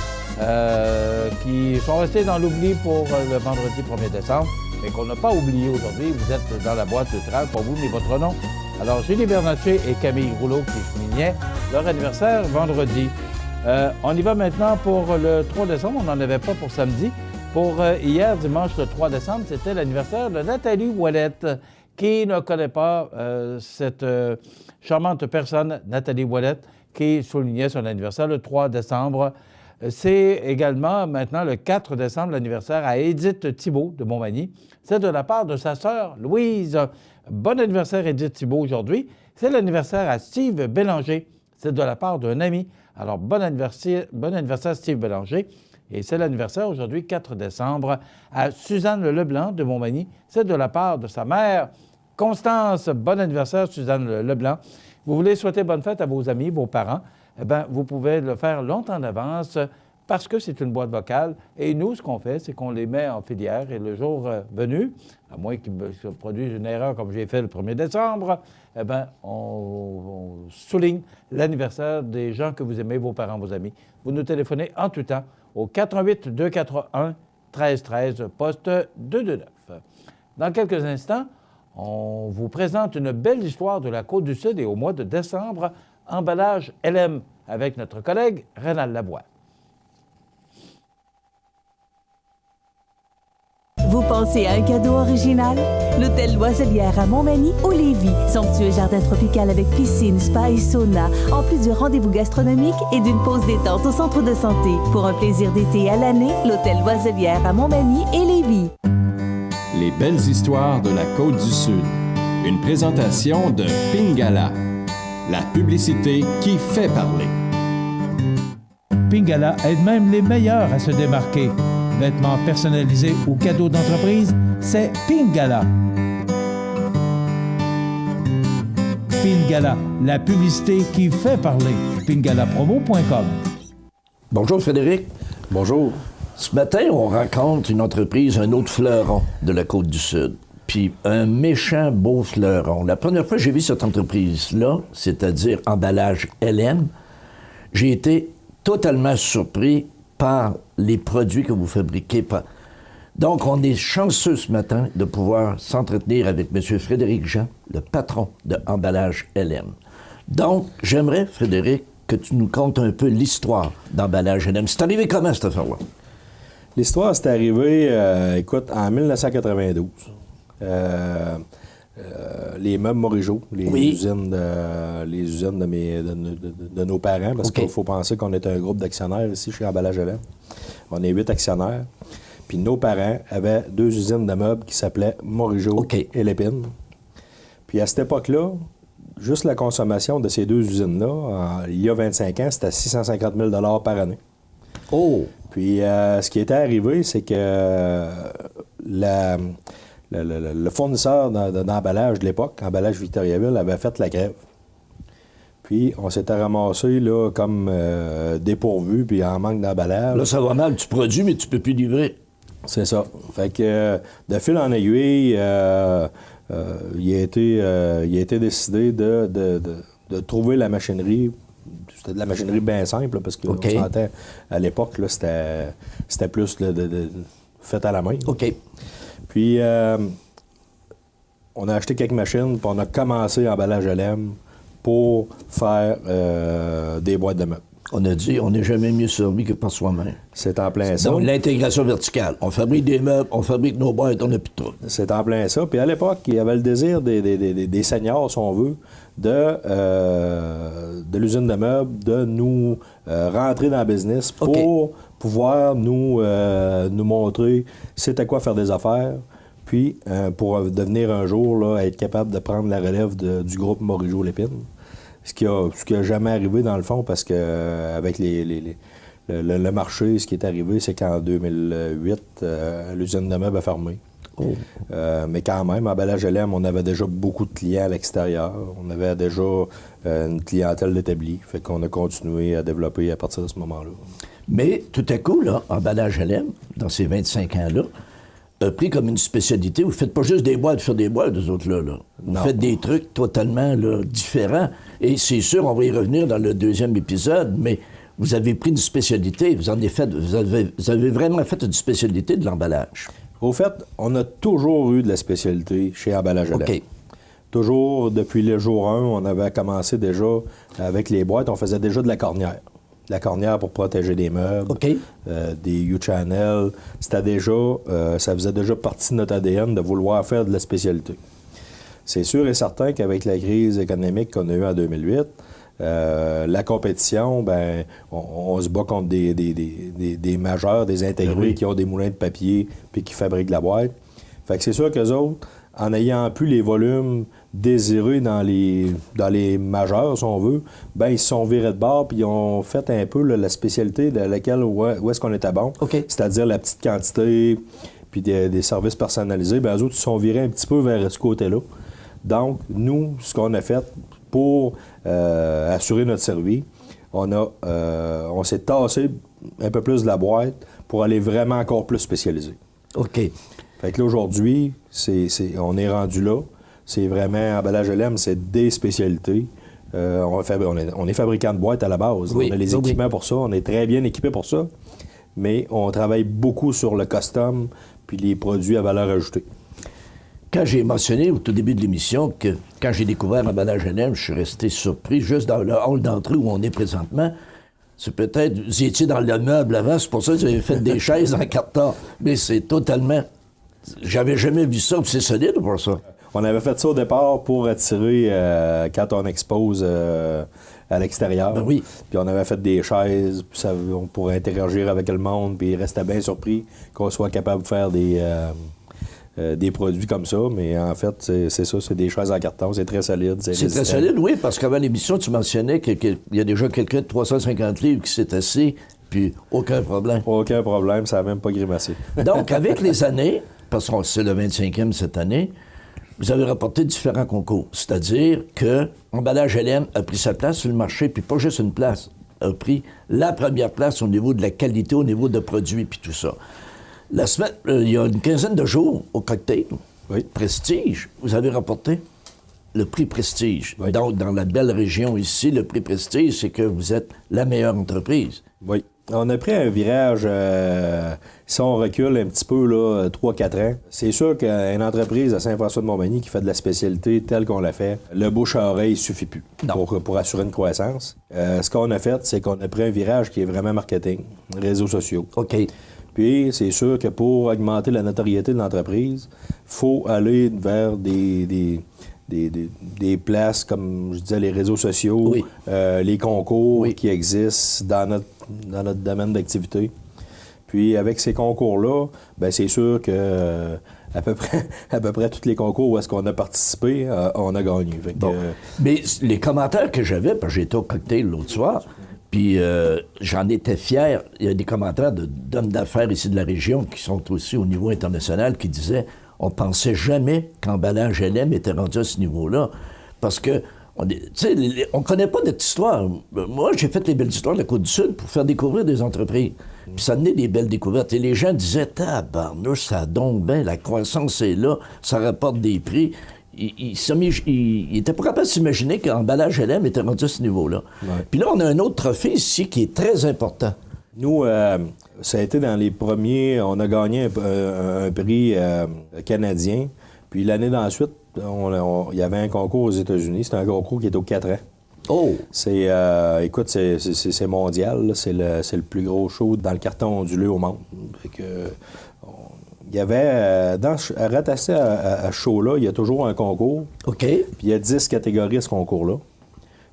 [SPEAKER 3] qui sont restés dans l'oubli pour le vendredi 1er décembre. mais qu'on n'a pas oublié aujourd'hui. Vous êtes dans la boîte littérale, pas vous, mais votre nom. Alors, Julie Bernatchez et Camille Rouleau qui soulignaient leur anniversaire vendredi. On y va maintenant pour le 3 décembre. On n'en avait pas pour samedi. Pour hier, dimanche, le 3 décembre, c'était l'anniversaire de Nathalie Ouellette. Qui ne connaît pas cette charmante personne, Nathalie Ouellette, qui soulignait son anniversaire le 3 décembre. C'est également maintenant le 4 décembre l'anniversaire à Édith Thibault de Montmagny. C'est de la part de sa sœur Louise. Bon anniversaire Édith Thibault aujourd'hui. C'est l'anniversaire à Steve Bélanger. C'est de la part d'un ami. Alors bon anniversaire Steve Bélanger. Et c'est l'anniversaire aujourd'hui, 4 décembre, à Suzanne Leblanc de Montmagny. C'est de la part de sa mère Constance. Bon anniversaire, Suzanne Leblanc. Vous voulez souhaiter bonne fête à vos amis, vos parents? Eh bien, vous pouvez le faire longtemps en avance parce que c'est une boîte vocale. Et nous, ce qu'on fait, c'est qu'on les met en filière et le jour venu, à moins qu'il se produise une erreur comme j'ai fait le 1er décembre, eh bien, on souligne l'anniversaire des gens que vous aimez, vos parents, vos amis. Vous nous téléphonez en tout temps au 88 241 1313, poste 229. Dans quelques instants, on vous présente une belle histoire de la Côte-du-Sud et au mois de décembre, emballage LM avec notre collègue Rénal Lavoie.
[SPEAKER 1] Vous pensez à un cadeau original? L'Hôtel Loiselière à Montmagny ou Lévis. Somptueux jardin tropical avec piscine, spa et sauna. En plus de rendez-vous gastronomiques et d'une pause détente au centre de santé. Pour un plaisir d'été à l'année, l'Hôtel Loiselière à Montmagny et Lévis.
[SPEAKER 6] Les belles histoires de la Côte-du-Sud. Une présentation de Pingala. La publicité qui fait parler.
[SPEAKER 5] Pingala aide même les meilleurs à se démarquer. Vêtements personnalisés ou cadeaux d'entreprise, c'est Pingala. Pingala, la publicité qui fait parler. Pingalapromo.com.
[SPEAKER 11] Bonjour Frédéric.
[SPEAKER 12] Bonjour.
[SPEAKER 11] Ce matin, on rencontre une entreprise, un autre fleuron de la Côte-du-Sud. Puis un méchant beau fleuron. La première fois que j'ai vu cette entreprise-là, c'est-à-dire emballage LM, j'ai été totalement surpris par les produits que vous fabriquez. Donc, on est chanceux ce matin de pouvoir s'entretenir avec M. Frédéric Jean, le patron de Emballage LM. Donc, j'aimerais, Frédéric, que tu nous contes un peu l'histoire d'Emballage LM. C'est arrivé comment, cette affaire-là?
[SPEAKER 12] L'histoire, c'est arrivé, écoute, en 1992. Les meubles Morigeau, les usines de nos parents, parce qu'il faut penser qu'on est un groupe d'actionnaires ici chez Emballage LM. On est 8 actionnaires. Puis nos parents avaient 2 usines de meubles qui s'appelaient Morigeau et Lépine. Puis à cette époque-là, juste la consommation de ces 2 usines-là, il y a 25 ans, c'était 650 000 par année.
[SPEAKER 11] Oh!
[SPEAKER 12] Puis ce qui était arrivé, c'est que le fournisseur d'emballage de l'époque, Emballage Victoriaville, avait fait la grève. Puis on s'était ramassé là, comme dépourvu, puis en manque d'emballage.
[SPEAKER 11] Là, ça va mal, tu produis, mais tu peux plus livrer.
[SPEAKER 12] C'est ça. Fait que de fil en aiguille, il a été décidé de trouver la machinerie. C'était de la machinerie bien simple, là, parce qu'on sentait à l'époque, là, c'était plus fait à la main.
[SPEAKER 11] OK.
[SPEAKER 12] Puis, on a acheté quelques machines, puis on a commencé Emballage LM pour faire des boîtes de meubles.
[SPEAKER 11] On a dit, on n'est jamais mieux servi que par soi-même.
[SPEAKER 12] C'est en plein ça.
[SPEAKER 11] Donc, l'intégration verticale. On fabrique des meubles, on fabrique nos boîtes, on n'a plus de trouble.
[SPEAKER 12] C'est en plein ça. Puis à l'époque, il y avait le désir des seniors, si on veut, de l'usine de meubles, de nous rentrer dans le business pour pouvoir nous montrer c'était quoi faire des affaires, puis pour devenir un jour, là, être capable de prendre la relève du groupe Morigeau-Lépine. Ce qui a jamais arrivé dans le fond, parce que avec le marché, ce qui est arrivé, c'est qu'en 2008, l'usine de meubles a fermé.
[SPEAKER 11] Oh.
[SPEAKER 12] Mais quand même, Emballage LM, on avait déjà beaucoup de clients à l'extérieur. On avait déjà une clientèle établie. Fait qu'on a continué à développer à partir de ce moment-là.
[SPEAKER 11] Mais tout à coup, là, Emballage LM, dans ces 25 ans-là, a pris comme une spécialité. Vous ne faites pas juste des boîtes, faire des boîtes, vous autres, là. Vous faites des trucs totalement là, différents. Et c'est sûr, on va y revenir dans le 2e épisode, mais vous avez pris une spécialité. Vous avez vraiment fait une spécialité de l'emballage.
[SPEAKER 12] Au fait, on a toujours eu de la spécialité chez Emballage LM.
[SPEAKER 11] OK.
[SPEAKER 12] Toujours, depuis le jour 1, on avait commencé déjà avec les boîtes, on faisait déjà de la cornière. De la cornière pour protéger des meubles, des U-channel. C'était déjà, ça faisait déjà partie de notre ADN de vouloir faire de la spécialité. C'est sûr et certain qu'avec la crise économique qu'on a eue en 2008, la compétition, ben, on se bat contre des majeurs, des intégrés qui ont des moulins de papier puis qui fabriquent la boîte. Fait que c'est sûr qu'eux autres, en n'ayant plus les volumes désirés dans les majeurs, si on veut, ben ils se sont virés de bord puis ils ont fait un peu là, la spécialité de laquelle où est-ce qu'on était bon. C'est-à-dire la petite quantité puis des services personnalisés. Ben eux autres, ils se sont virés un petit peu vers ce côté-là. Donc, nous, ce qu'on a fait pour assurer notre service, on s'est tassé un peu plus de la boîte pour aller vraiment encore plus spécialisé.
[SPEAKER 11] OK.
[SPEAKER 12] Fait que là, aujourd'hui, on est rendu là. C'est vraiment, Emballage LM, c'est des spécialités. On est fabricant de boîtes à la base.
[SPEAKER 11] Oui.
[SPEAKER 12] On a les équipements pour ça. On est très bien équipés pour ça. Mais on travaille beaucoup sur le custom puis les produits à valeur ajoutée.
[SPEAKER 11] Quand j'ai mentionné au tout début de l'émission que quand j'ai découvert Emballage LM, je suis resté surpris juste dans le hall d'entrée où on est présentement. C'est peut-être, vous étiez dans le meuble avant, c'est pour ça que vous avez fait des chaises en carton. Mais c'est totalement... J'avais jamais vu ça, c'est solide pour ça.
[SPEAKER 12] On avait fait ça au départ pour attirer quand on expose à l'extérieur.
[SPEAKER 11] Ben oui.
[SPEAKER 12] Puis on avait fait des chaises pour interagir avec le monde, puis ils restaient bien surpris qu'on soit capable de faire des produits comme ça. Mais en fait, c'est ça, c'est des chaises en carton, c'est très solide.
[SPEAKER 11] C'est très solide, oui, parce qu'avant l'émission, tu mentionnais qu'il y a déjà quelqu'un de 350 livres qui s'est assis, puis aucun problème.
[SPEAKER 12] Aucun problème, ça n'a même pas grimacé.
[SPEAKER 11] Donc, avec les années, parce que c'est le 25e cette année, vous avez rapporté différents concours. C'est-à-dire que Emballage LM a pris sa place sur le marché, puis pas juste une place, a pris la première place au niveau de la qualité, au niveau de produits, puis tout ça. La semaine, il y a une quinzaine de jours, au cocktail, Prestige, vous avez rapporté le prix Prestige.
[SPEAKER 12] Oui.
[SPEAKER 11] Donc, dans la belle région ici, le prix Prestige, c'est que vous êtes la meilleure entreprise.
[SPEAKER 12] Oui. On a pris un virage, si on recule un petit peu, là, 3-4 ans. C'est sûr qu'une entreprise à Saint-François-de-Montmagny qui fait de la spécialité telle qu'on l'a fait, le bouche à oreille ne suffit plus pour assurer une croissance. Ce qu'on a fait, c'est qu'on a pris un virage qui est vraiment marketing, réseaux sociaux.
[SPEAKER 11] OK.
[SPEAKER 12] Puis, c'est sûr que pour augmenter la notoriété de l'entreprise, il faut aller vers des places comme, je disais, les réseaux sociaux, les concours qui existent dans notre domaine d'activité. Puis, avec ces concours-là, bien, c'est sûr que à peu près tous les concours où est-ce qu'on a participé, on a gagné. Fait que,
[SPEAKER 11] Mais les commentaires que j'avais, parce que j'étais au cocktail l'autre soir, puis j'en étais fier. Il y a des commentaires d'hommes d'affaires ici de la région qui sont aussi au niveau international qui disaient on pensait jamais qu'Emballage LM était rendu à ce niveau-là. Parce que, on connaît pas notre histoire. Moi, j'ai fait les belles histoires de la Côte-du-Sud pour faire découvrir des entreprises. Puis ça donnait des belles découvertes. Et les gens disaient tabarnouche, ça donne bien, la croissance est là, ça rapporte des prix. Il était pas capable de s'imaginer qu'Emballage LM était rendu à ce niveau-là. Ouais. Puis là, on a un autre trophée ici qui est très important.
[SPEAKER 12] Nous, ça a été dans les premiers... On a gagné un prix canadien. Puis l'année d'ensuite, il y avait un concours aux États-Unis. C'était un concours qui est aux 4 ans.
[SPEAKER 11] Oh!
[SPEAKER 12] Écoute, c'est mondial. C'est le plus gros show dans le carton ondulé au monde. Fait que... Il y avait, rattaché à ce show-là, il y a toujours un concours.
[SPEAKER 11] OK.
[SPEAKER 12] Puis il y a 10 catégories à ce concours-là.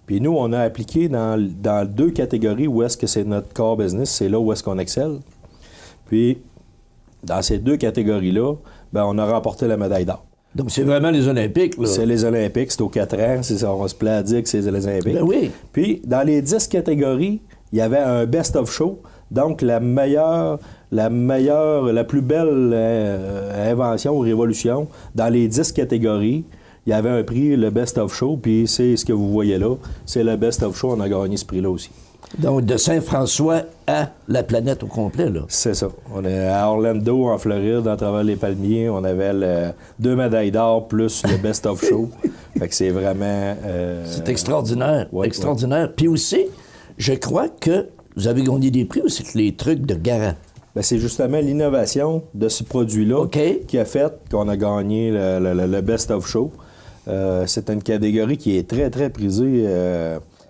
[SPEAKER 12] Puis nous, on a appliqué dans 2 catégories où est-ce que c'est notre core business, c'est là où est-ce qu'on excelle. Puis, dans ces 2 catégories-là, ben on a remporté la médaille d'or.
[SPEAKER 11] Donc, c'est vraiment les Olympiques, là?
[SPEAKER 12] C'est les Olympiques, c'est aux 4 ans, c'est ça, on se plaît à dire que c'est les Olympiques.
[SPEAKER 11] Ben oui.
[SPEAKER 12] Puis, dans les 10 catégories, il y avait un best-of show. Donc, la plus belle invention ou révolution, dans les 10 catégories, il y avait un prix, le Best of Show, puis c'est ce que vous voyez là. C'est le Best of Show, on a gagné ce prix-là aussi.
[SPEAKER 11] Donc, de Saint-François à la planète au complet, là.
[SPEAKER 12] C'est ça. On est à Orlando, en Floride, à travers les palmiers. On avait 2 médailles d'or plus le Best of Show. Fait que c'est vraiment...
[SPEAKER 11] c'est extraordinaire, extraordinaire.
[SPEAKER 12] Ouais.
[SPEAKER 11] Puis aussi, je crois que vous avez gagné des prix aussi, les trucs de garant.
[SPEAKER 12] Bien, c'est justement l'innovation de ce produit-là qui a fait qu'on a gagné le Best of Show. C'est une catégorie qui est très, très prisée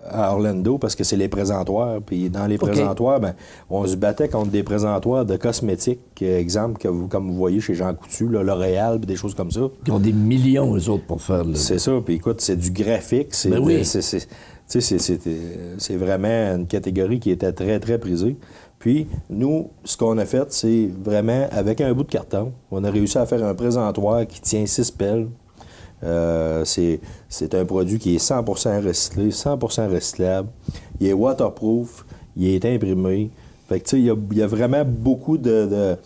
[SPEAKER 12] à Orlando parce que c'est les présentoirs. Puis dans les présentoirs, ben, on se battait contre des présentoirs de cosmétiques, exemple, comme vous voyez chez Jean Coutu, là, L'Oréal, puis des choses comme ça.
[SPEAKER 11] Ils ont des millions, eux autres, pour faire le...
[SPEAKER 12] C'est ça. Puis écoute, c'est du graphique. C'est c'est vraiment une catégorie qui était très, très prisée. Puis, nous, ce qu'on a fait, c'est vraiment, avec un bout de carton, on a réussi à faire un présentoir qui tient 6 pelles. C'est un produit qui est 100% recyclé, 100% recyclable. Il est waterproof, il est imprimé. Fait que, tu sais, il y a vraiment beaucoup de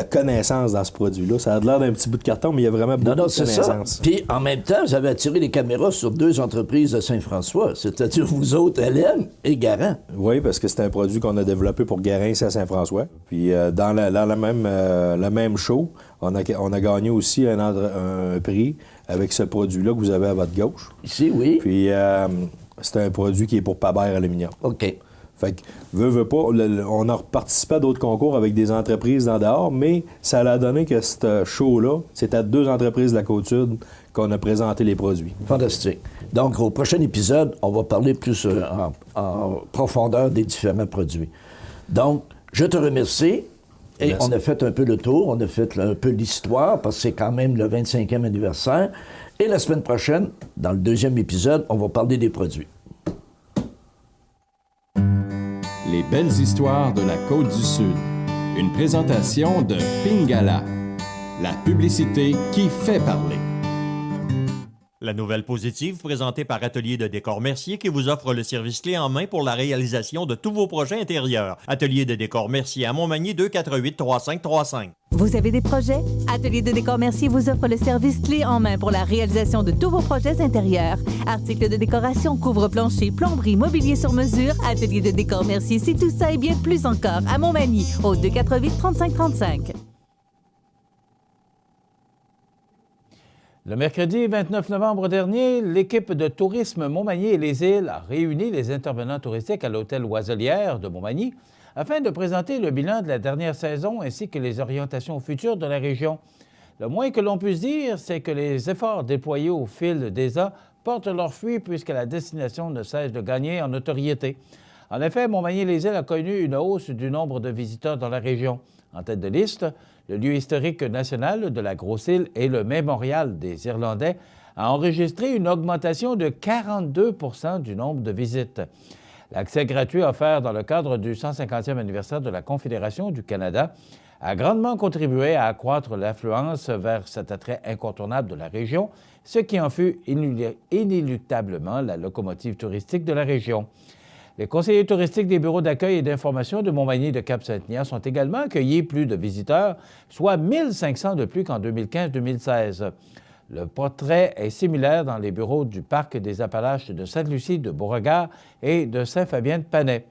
[SPEAKER 12] connaissances dans ce produit-là. Ça a l'air d'un petit bout de carton, mais il y a vraiment beaucoup de connaissances.
[SPEAKER 11] Ça. Puis, en même temps, vous avez attiré les caméras sur 2 entreprises de Saint-François, c'est-à-dire vous autres, LM et Garant.
[SPEAKER 12] Oui, parce que c'est un produit qu'on a développé pour Garant ici à Saint-François. Puis, dans le même show, on a gagné aussi un prix avec ce produit-là que vous avez à votre gauche.
[SPEAKER 11] Ici, oui.
[SPEAKER 12] Puis, c'est un produit qui est pour Pabert Aluminium.
[SPEAKER 11] OK.
[SPEAKER 12] Fait que, veut pas, on a participé à d'autres concours avec des entreprises dans dehors, mais ça a donné que ce show-là, c'est à 2 entreprises de la Côte-Sud qu'on a présenté les produits.
[SPEAKER 11] Fantastique. Donc, au prochain épisode, on va parler plus en profondeur des différents produits. Donc, je te remercie. Et merci. On a fait un peu le tour, on a fait un peu l'histoire, parce que c'est quand même le 25e anniversaire. Et la semaine prochaine, dans le 2e épisode, on va parler des produits.
[SPEAKER 13] Les belles histoires de la Côte-du-Sud. Une présentation de Pingala. La publicité qui fait parler.
[SPEAKER 4] La nouvelle positive présentée par Atelier de décor Mercier qui vous offre le service clé en main pour la réalisation de tous vos projets intérieurs. Atelier de décor Mercier à Montmagny 248-3535.
[SPEAKER 1] Vous avez des projets? Atelier de décor Mercier vous offre le service clé en main pour la réalisation de tous vos projets intérieurs. Articles de décoration, couvre-plancher, plomberie, mobilier sur mesure. Atelier de décor Mercier, c'est tout ça et bien plus encore à Montmagny au 248-3535.
[SPEAKER 3] Le mercredi 29 novembre dernier, l'équipe de tourisme Montmagny et les îles a réuni les intervenants touristiques à l'hôtel Oiselière de Montmagny afin de présenter le bilan de la dernière saison ainsi que les orientations futures de la région. Le moins que l'on puisse dire, c'est que les efforts déployés au fil des ans portent leurs fruits puisque la destination ne cesse de gagner en notoriété. En effet, Montmagny-les-Îles a connu une hausse du nombre de visiteurs dans la région. En tête de liste, le lieu historique national de la Grosse-Île et le Mémorial des Irlandais a enregistré une augmentation de 42 % du nombre de visites. L'accès gratuit offert dans le cadre du 150e anniversaire de la Confédération du Canada a grandement contribué à accroître l'affluence vers cet attrait incontournable de la région, ce qui en fut inéluctablement la locomotive touristique de la région. Les conseillers touristiques des bureaux d'accueil et d'information de Montmagny et de Cap-Saint-Ignace ont également accueilli plus de visiteurs, soit 1500 de plus qu'en 2015-2016. Le portrait est similaire dans les bureaux du Parc des Appalaches de Sainte-Lucie, de Beauregard et de Saint-Fabien-de-Panay.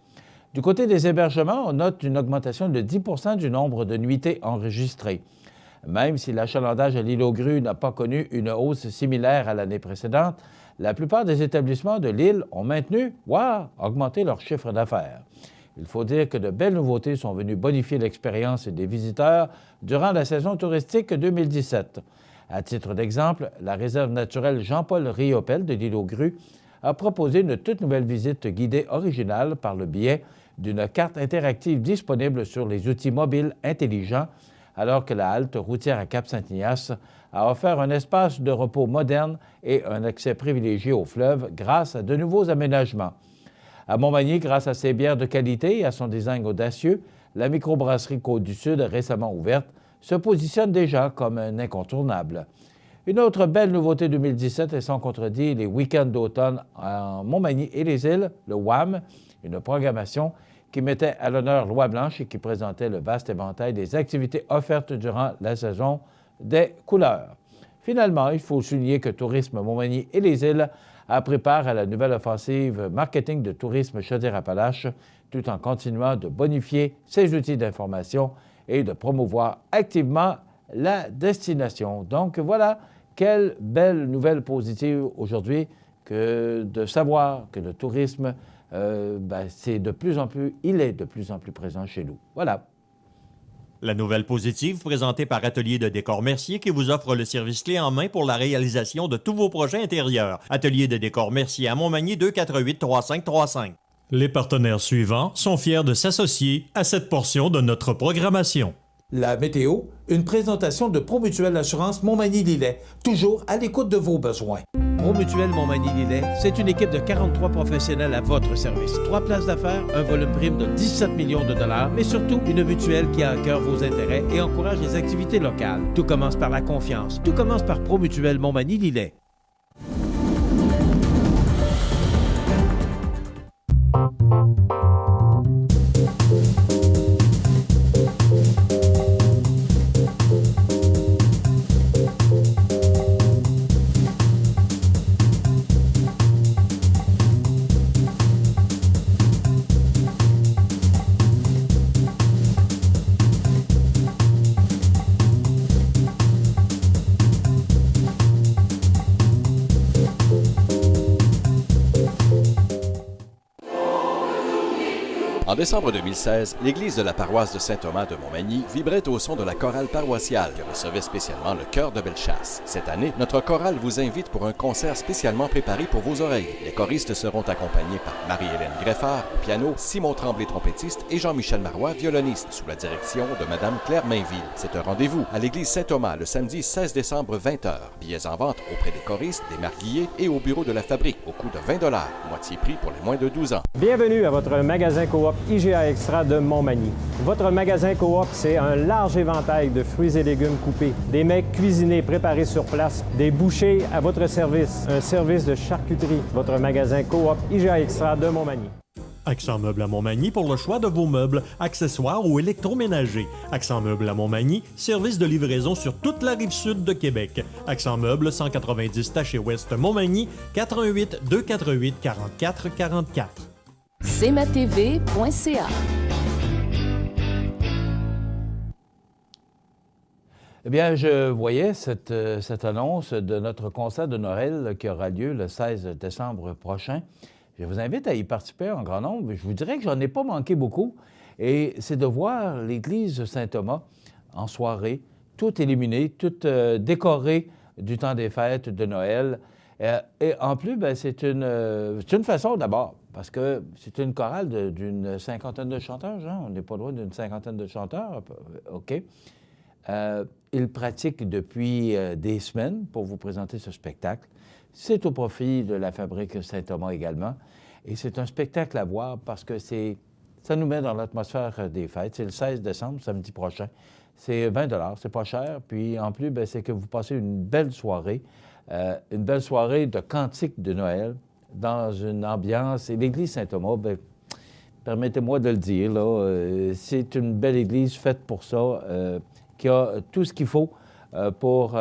[SPEAKER 3] Du côté des hébergements, on note une augmentation de 10 % du nombre de nuitées enregistrées. Même si l'achalandage à l'île aux Grues n'a pas connu une hausse similaire à l'année précédente, la plupart des établissements de l'île ont maintenu, voire augmenté leur chiffre d'affaires. Il faut dire que de belles nouveautés sont venues bonifier l'expérience des visiteurs durant la saison touristique 2017. À titre d'exemple, la réserve naturelle Jean-Paul Riopel de l'île aux Grues a proposé une toute nouvelle visite guidée originale par le biais d'une carte interactive disponible sur les outils mobiles intelligents, alors que la halte routière à Cap-Saint-Ignace a offert un espace de repos moderne et un accès privilégié au fleuve grâce à de nouveaux aménagements. À Montmagny, grâce à ses bières de qualité et à son design audacieux, la microbrasserie Côte-du-Sud, récemment ouverte, se positionne déjà comme un incontournable. Une autre belle nouveauté 2017 est sans contredit les week-ends d'automne en Montmagny et les îles, le WAM, une programmation qui mettait à l'honneur l'Oie Blanche et qui présentait le vaste éventail des activités offertes durant la saison des couleurs. Finalement, il faut souligner que Tourisme Montmagny et les îles a pris part à la nouvelle offensive marketing de Tourisme Chaudière-Appalaches, tout en continuant de bonifier ses outils d'information et de promouvoir activement la destination. Donc voilà, quelle belle nouvelle positive aujourd'hui que de savoir que le tourisme, il est de plus en plus présent chez nous. Voilà.
[SPEAKER 4] La nouvelle positive présentée par Atelier de décor Mercier qui vous offre le service clé en main pour la réalisation de tous vos projets intérieurs. Atelier de décor Mercier à Montmagny 248-3535. Les partenaires suivants sont fiers de s'associer à cette portion de notre programmation.
[SPEAKER 5] La météo, une présentation de Promutuelle Assurance Montmagny-Lillet, toujours à l'écoute de vos besoins. Promutuelle Montmagny-Lillet, c'est une équipe de 43 professionnels à votre service. 3 places d'affaires, un volume prime de 17 millions de dollars, mais surtout une mutuelle qui a à cœur vos intérêts et encourage les activités locales. Tout commence par la confiance. Tout commence par Promutuelle Montmagny-Lillet.
[SPEAKER 6] En décembre 2016, l'église de la paroisse de Saint-Thomas de Montmagny vibrait au son de la chorale paroissiale qui recevait spécialement le chœur de Bellechasse. Cette année, notre chorale vous invite pour un concert spécialement préparé pour vos oreilles. Les choristes seront accompagnés par Marie-Hélène Greffard, piano, Simon Tremblay, trompettiste, et Jean-Michel Marois, violoniste, sous la direction de Madame Claire Mainville. C'est un rendez-vous à l'église Saint-Thomas le samedi 16 décembre 20h. Billets en vente auprès des choristes, des marguilliers et au bureau de la fabrique au coût de 20 $, moitié prix pour les moins de 12 ans.
[SPEAKER 8] Bienvenue à votre magasin Coop IGA Extra de Montmagny. Votre magasin Coop, c'est un large éventail de fruits et légumes coupés, des mets cuisinés préparés sur place, des bouchées à votre service, un service de charcuterie. Votre magasin Coop IGA Extra de Montmagny.
[SPEAKER 4] Accent Meubles à Montmagny pour le choix de vos meubles, accessoires ou électroménagers. Accent Meubles à Montmagny, service de livraison sur toute la rive sud de Québec. Accent Meubles, 190 Taché-Ouest Montmagny, 88 248 44 44.
[SPEAKER 14] cmatv.ca.
[SPEAKER 3] Eh bien, je voyais cette annonce de notre concert de Noël qui aura lieu le 16 décembre prochain. Je vous invite à y participer en grand nombre. Je vous dirais que j'en ai pas manqué beaucoup. Et c'est de voir l'église Saint-Thomas en soirée, tout illuminé, tout décoré du temps des fêtes de Noël. Et en plus, bien, c'est une façon d'abord, parce que c'est une chorale d'une cinquantaine de chanteurs, Jean. On n'est pas loin d'une cinquantaine de chanteurs. OK. Ils pratiquent depuis des semaines pour vous présenter ce spectacle. C'est au profit de la fabrique Saint-Thomas également. Et c'est un spectacle à voir parce que ça nous met dans l'atmosphère des fêtes. C'est le 16 décembre, samedi prochain. C'est 20 $, c'est pas cher. Puis en plus, bien, c'est que vous passez une belle soirée de cantiques de Noël dans une ambiance. Et l'église Saint-Thomas, bien, permettez-moi de le dire, là, c'est une belle église faite pour ça, qui a tout ce qu'il faut pour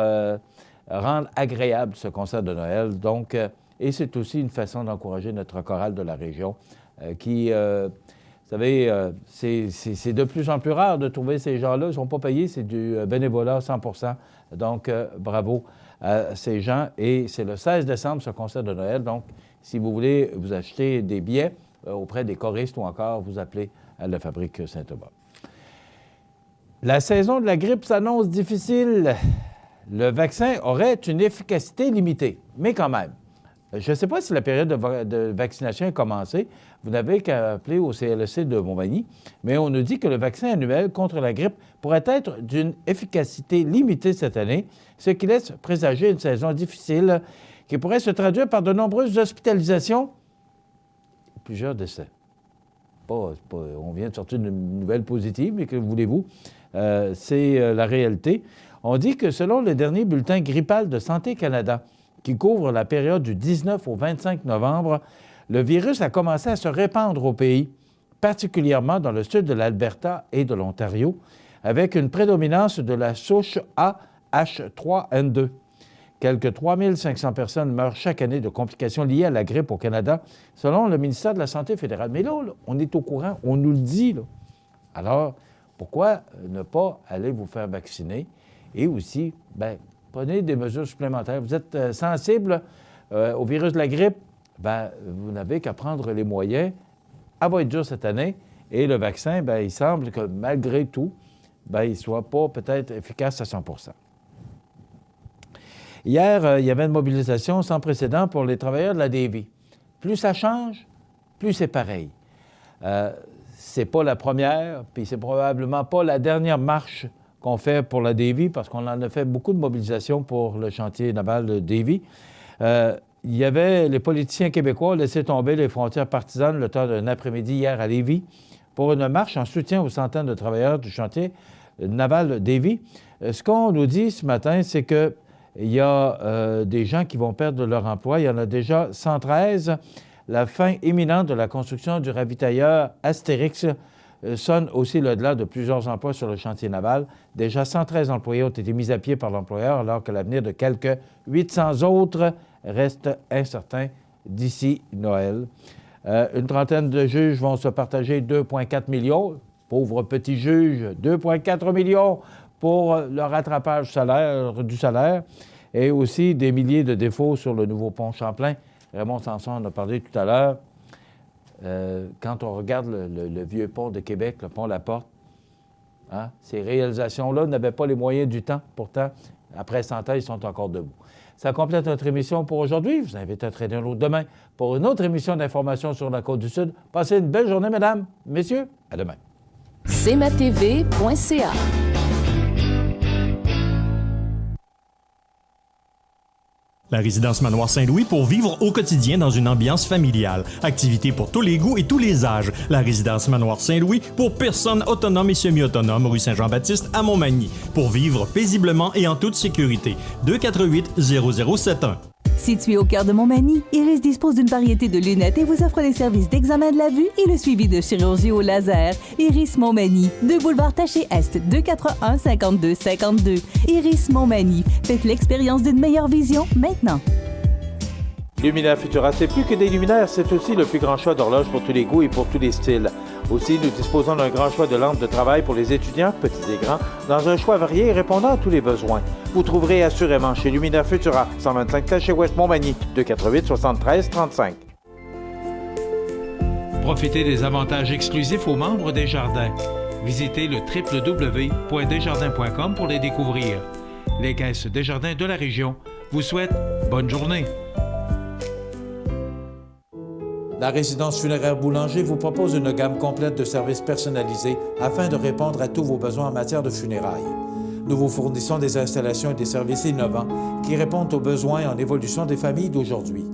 [SPEAKER 3] rendre agréable ce concert de Noël. Donc, et c'est aussi une façon d'encourager notre chorale de la région qui, vous savez, c'est de plus en plus rare de trouver ces gens-là. Ils ne sont pas payés, c'est du bénévolat 100 %. Donc, bravo à ces gens. Et c'est le 16 décembre, ce concert de Noël. Donc, si vous voulez vous acheter des billets auprès des choristes ou encore vous appelez à la fabrique Saint-Thomas. La saison de la grippe s'annonce difficile. Le vaccin aurait une efficacité limitée, mais quand même. Je ne sais pas si la période de vaccination a commencé. Vous n'avez qu'à appeler au CLSC de Montmagny, mais on nous dit que le vaccin annuel contre la grippe pourrait être d'une efficacité limitée cette année, ce qui laisse présager une saison difficile qui pourrait se traduire par de nombreuses hospitalisations et plusieurs décès. On vient de sortir d'une nouvelle positive, mais que voulez-vous? C'est la réalité. On dit que selon le dernier bulletin grippal de Santé Canada, qui couvre la période du 19 au 25 novembre, le virus a commencé à se répandre au pays, particulièrement dans le sud de l'Alberta et de l'Ontario, avec une prédominance de la souche AH3N2. Quelques 3500 personnes meurent chaque année de complications liées à la grippe au Canada, selon le ministère de la Santé fédérale. Mais là, on est au courant, on nous le dit. Là. Alors, pourquoi ne pas aller vous faire vacciner? Et aussi, bien, prenez des mesures supplémentaires. Vous êtes sensible au virus de la grippe, bien, vous n'avez qu'à prendre les moyens. Elle va être dure cette année. Et le vaccin, bien, il semble que malgré tout, il ne soit pas peut-être efficace à 100 %. Hier, il y avait une mobilisation sans précédent pour les travailleurs de la Davie. Plus ça change, plus c'est pareil. C'est pas la première, puis c'est probablement pas la dernière marche qu'on fait pour la Davie, parce qu'on en a fait beaucoup de mobilisations pour le chantier naval de Davie. Il y avait les politiciens québécois laissé tomber les frontières partisanes le temps d'un après-midi hier à Lévis pour une marche en soutien aux centaines de travailleurs du chantier naval de Davie. Ce qu'on nous dit ce matin, c'est qu'il y a des gens qui vont perdre leur emploi. Il y en a déjà 113. La fin imminente de la construction du ravitailleur Astérix sonne aussi au-delà de plusieurs emplois sur le chantier naval. Déjà 113 employés ont été mis à pied par l'employeur, alors que l'avenir de quelques 800 autres reste incertain d'ici Noël. Une trentaine de juges vont se partager 2,4 millions. Pauvres petits juges, 2,4 millions pour le rattrapage du salaire et aussi des milliers de défauts sur le nouveau pont Champlain. Raymond Sanson en a parlé tout à l'heure. Quand on regarde le vieux pont de Québec, le pont La Porte, hein, ces réalisations-là n'avaient pas les moyens du temps. Pourtant, après 100 ans, ils sont encore debout. Ça complète notre émission pour aujourd'hui. Je vous invite à traîner l'autre demain pour une autre émission d'information sur la Côte-du-Sud. Passez une belle journée, mesdames, messieurs. À demain.
[SPEAKER 14] cmatv.ca.
[SPEAKER 4] La résidence Manoir Saint-Louis pour vivre au quotidien dans une ambiance familiale. Activités pour tous les goûts et tous les âges. La résidence Manoir Saint-Louis pour personnes autonomes et semi-autonomes, rue Saint-Jean-Baptiste à Montmagny. Pour vivre paisiblement et en toute sécurité. 248-0071.
[SPEAKER 1] Situé au cœur de Montmagny, Iris dispose d'une variété de lunettes et vous offre les services d'examen de la vue et le suivi de chirurgie au laser. Iris Montmagny, 2 boulevard Taché-Est, 241-5252. Iris Montmagny, faites l'expérience d'une meilleure vision maintenant.
[SPEAKER 3] Luminaire Futura, c'est plus que des luminaires, c'est aussi le plus grand choix d'horloges pour tous les goûts et pour tous les styles. Aussi, nous disposons d'un grand choix de lampes de travail pour les étudiants, petits et grands, dans un choix varié et répondant à tous les besoins. Vous trouverez assurément chez Luminaire Futura, 125 Taché-Ouest Montmagny, 248-73-35. Profitez des avantages exclusifs aux membres des Jardins. Visitez le www.desjardins.com pour les découvrir. Les caisses Desjardins de la région vous souhaitent bonne journée. La résidence funéraire Boulanger vous propose une gamme complète de services personnalisés afin de répondre à tous vos besoins en matière de funérailles. Nous vous fournissons des installations et des services innovants qui répondent aux besoins en évolution des familles d'aujourd'hui.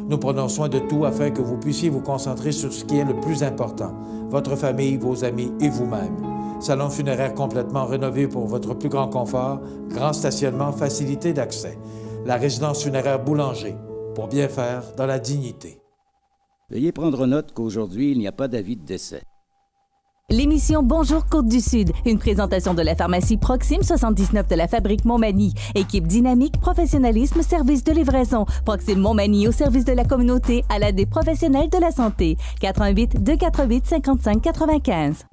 [SPEAKER 3] Nous prenons soin de tout afin que vous puissiez vous concentrer sur ce qui est le plus important, votre famille, vos amis et vous-même. Salon funéraire complètement rénové pour votre plus grand confort, grand stationnement, facilité d'accès. La résidence funéraire Boulanger, pour bien faire dans la dignité.
[SPEAKER 15] Veuillez prendre note qu'aujourd'hui, il n'y a pas d'avis de décès.
[SPEAKER 1] L'émission Bonjour Côte-du-Sud, une présentation de la pharmacie Proxime 79 de la Fabrique Montmagny. Équipe dynamique, professionnalisme, service de livraison. Proxime Montmagny au service de la communauté à l'aide des professionnels de la santé. 88 248 55 95.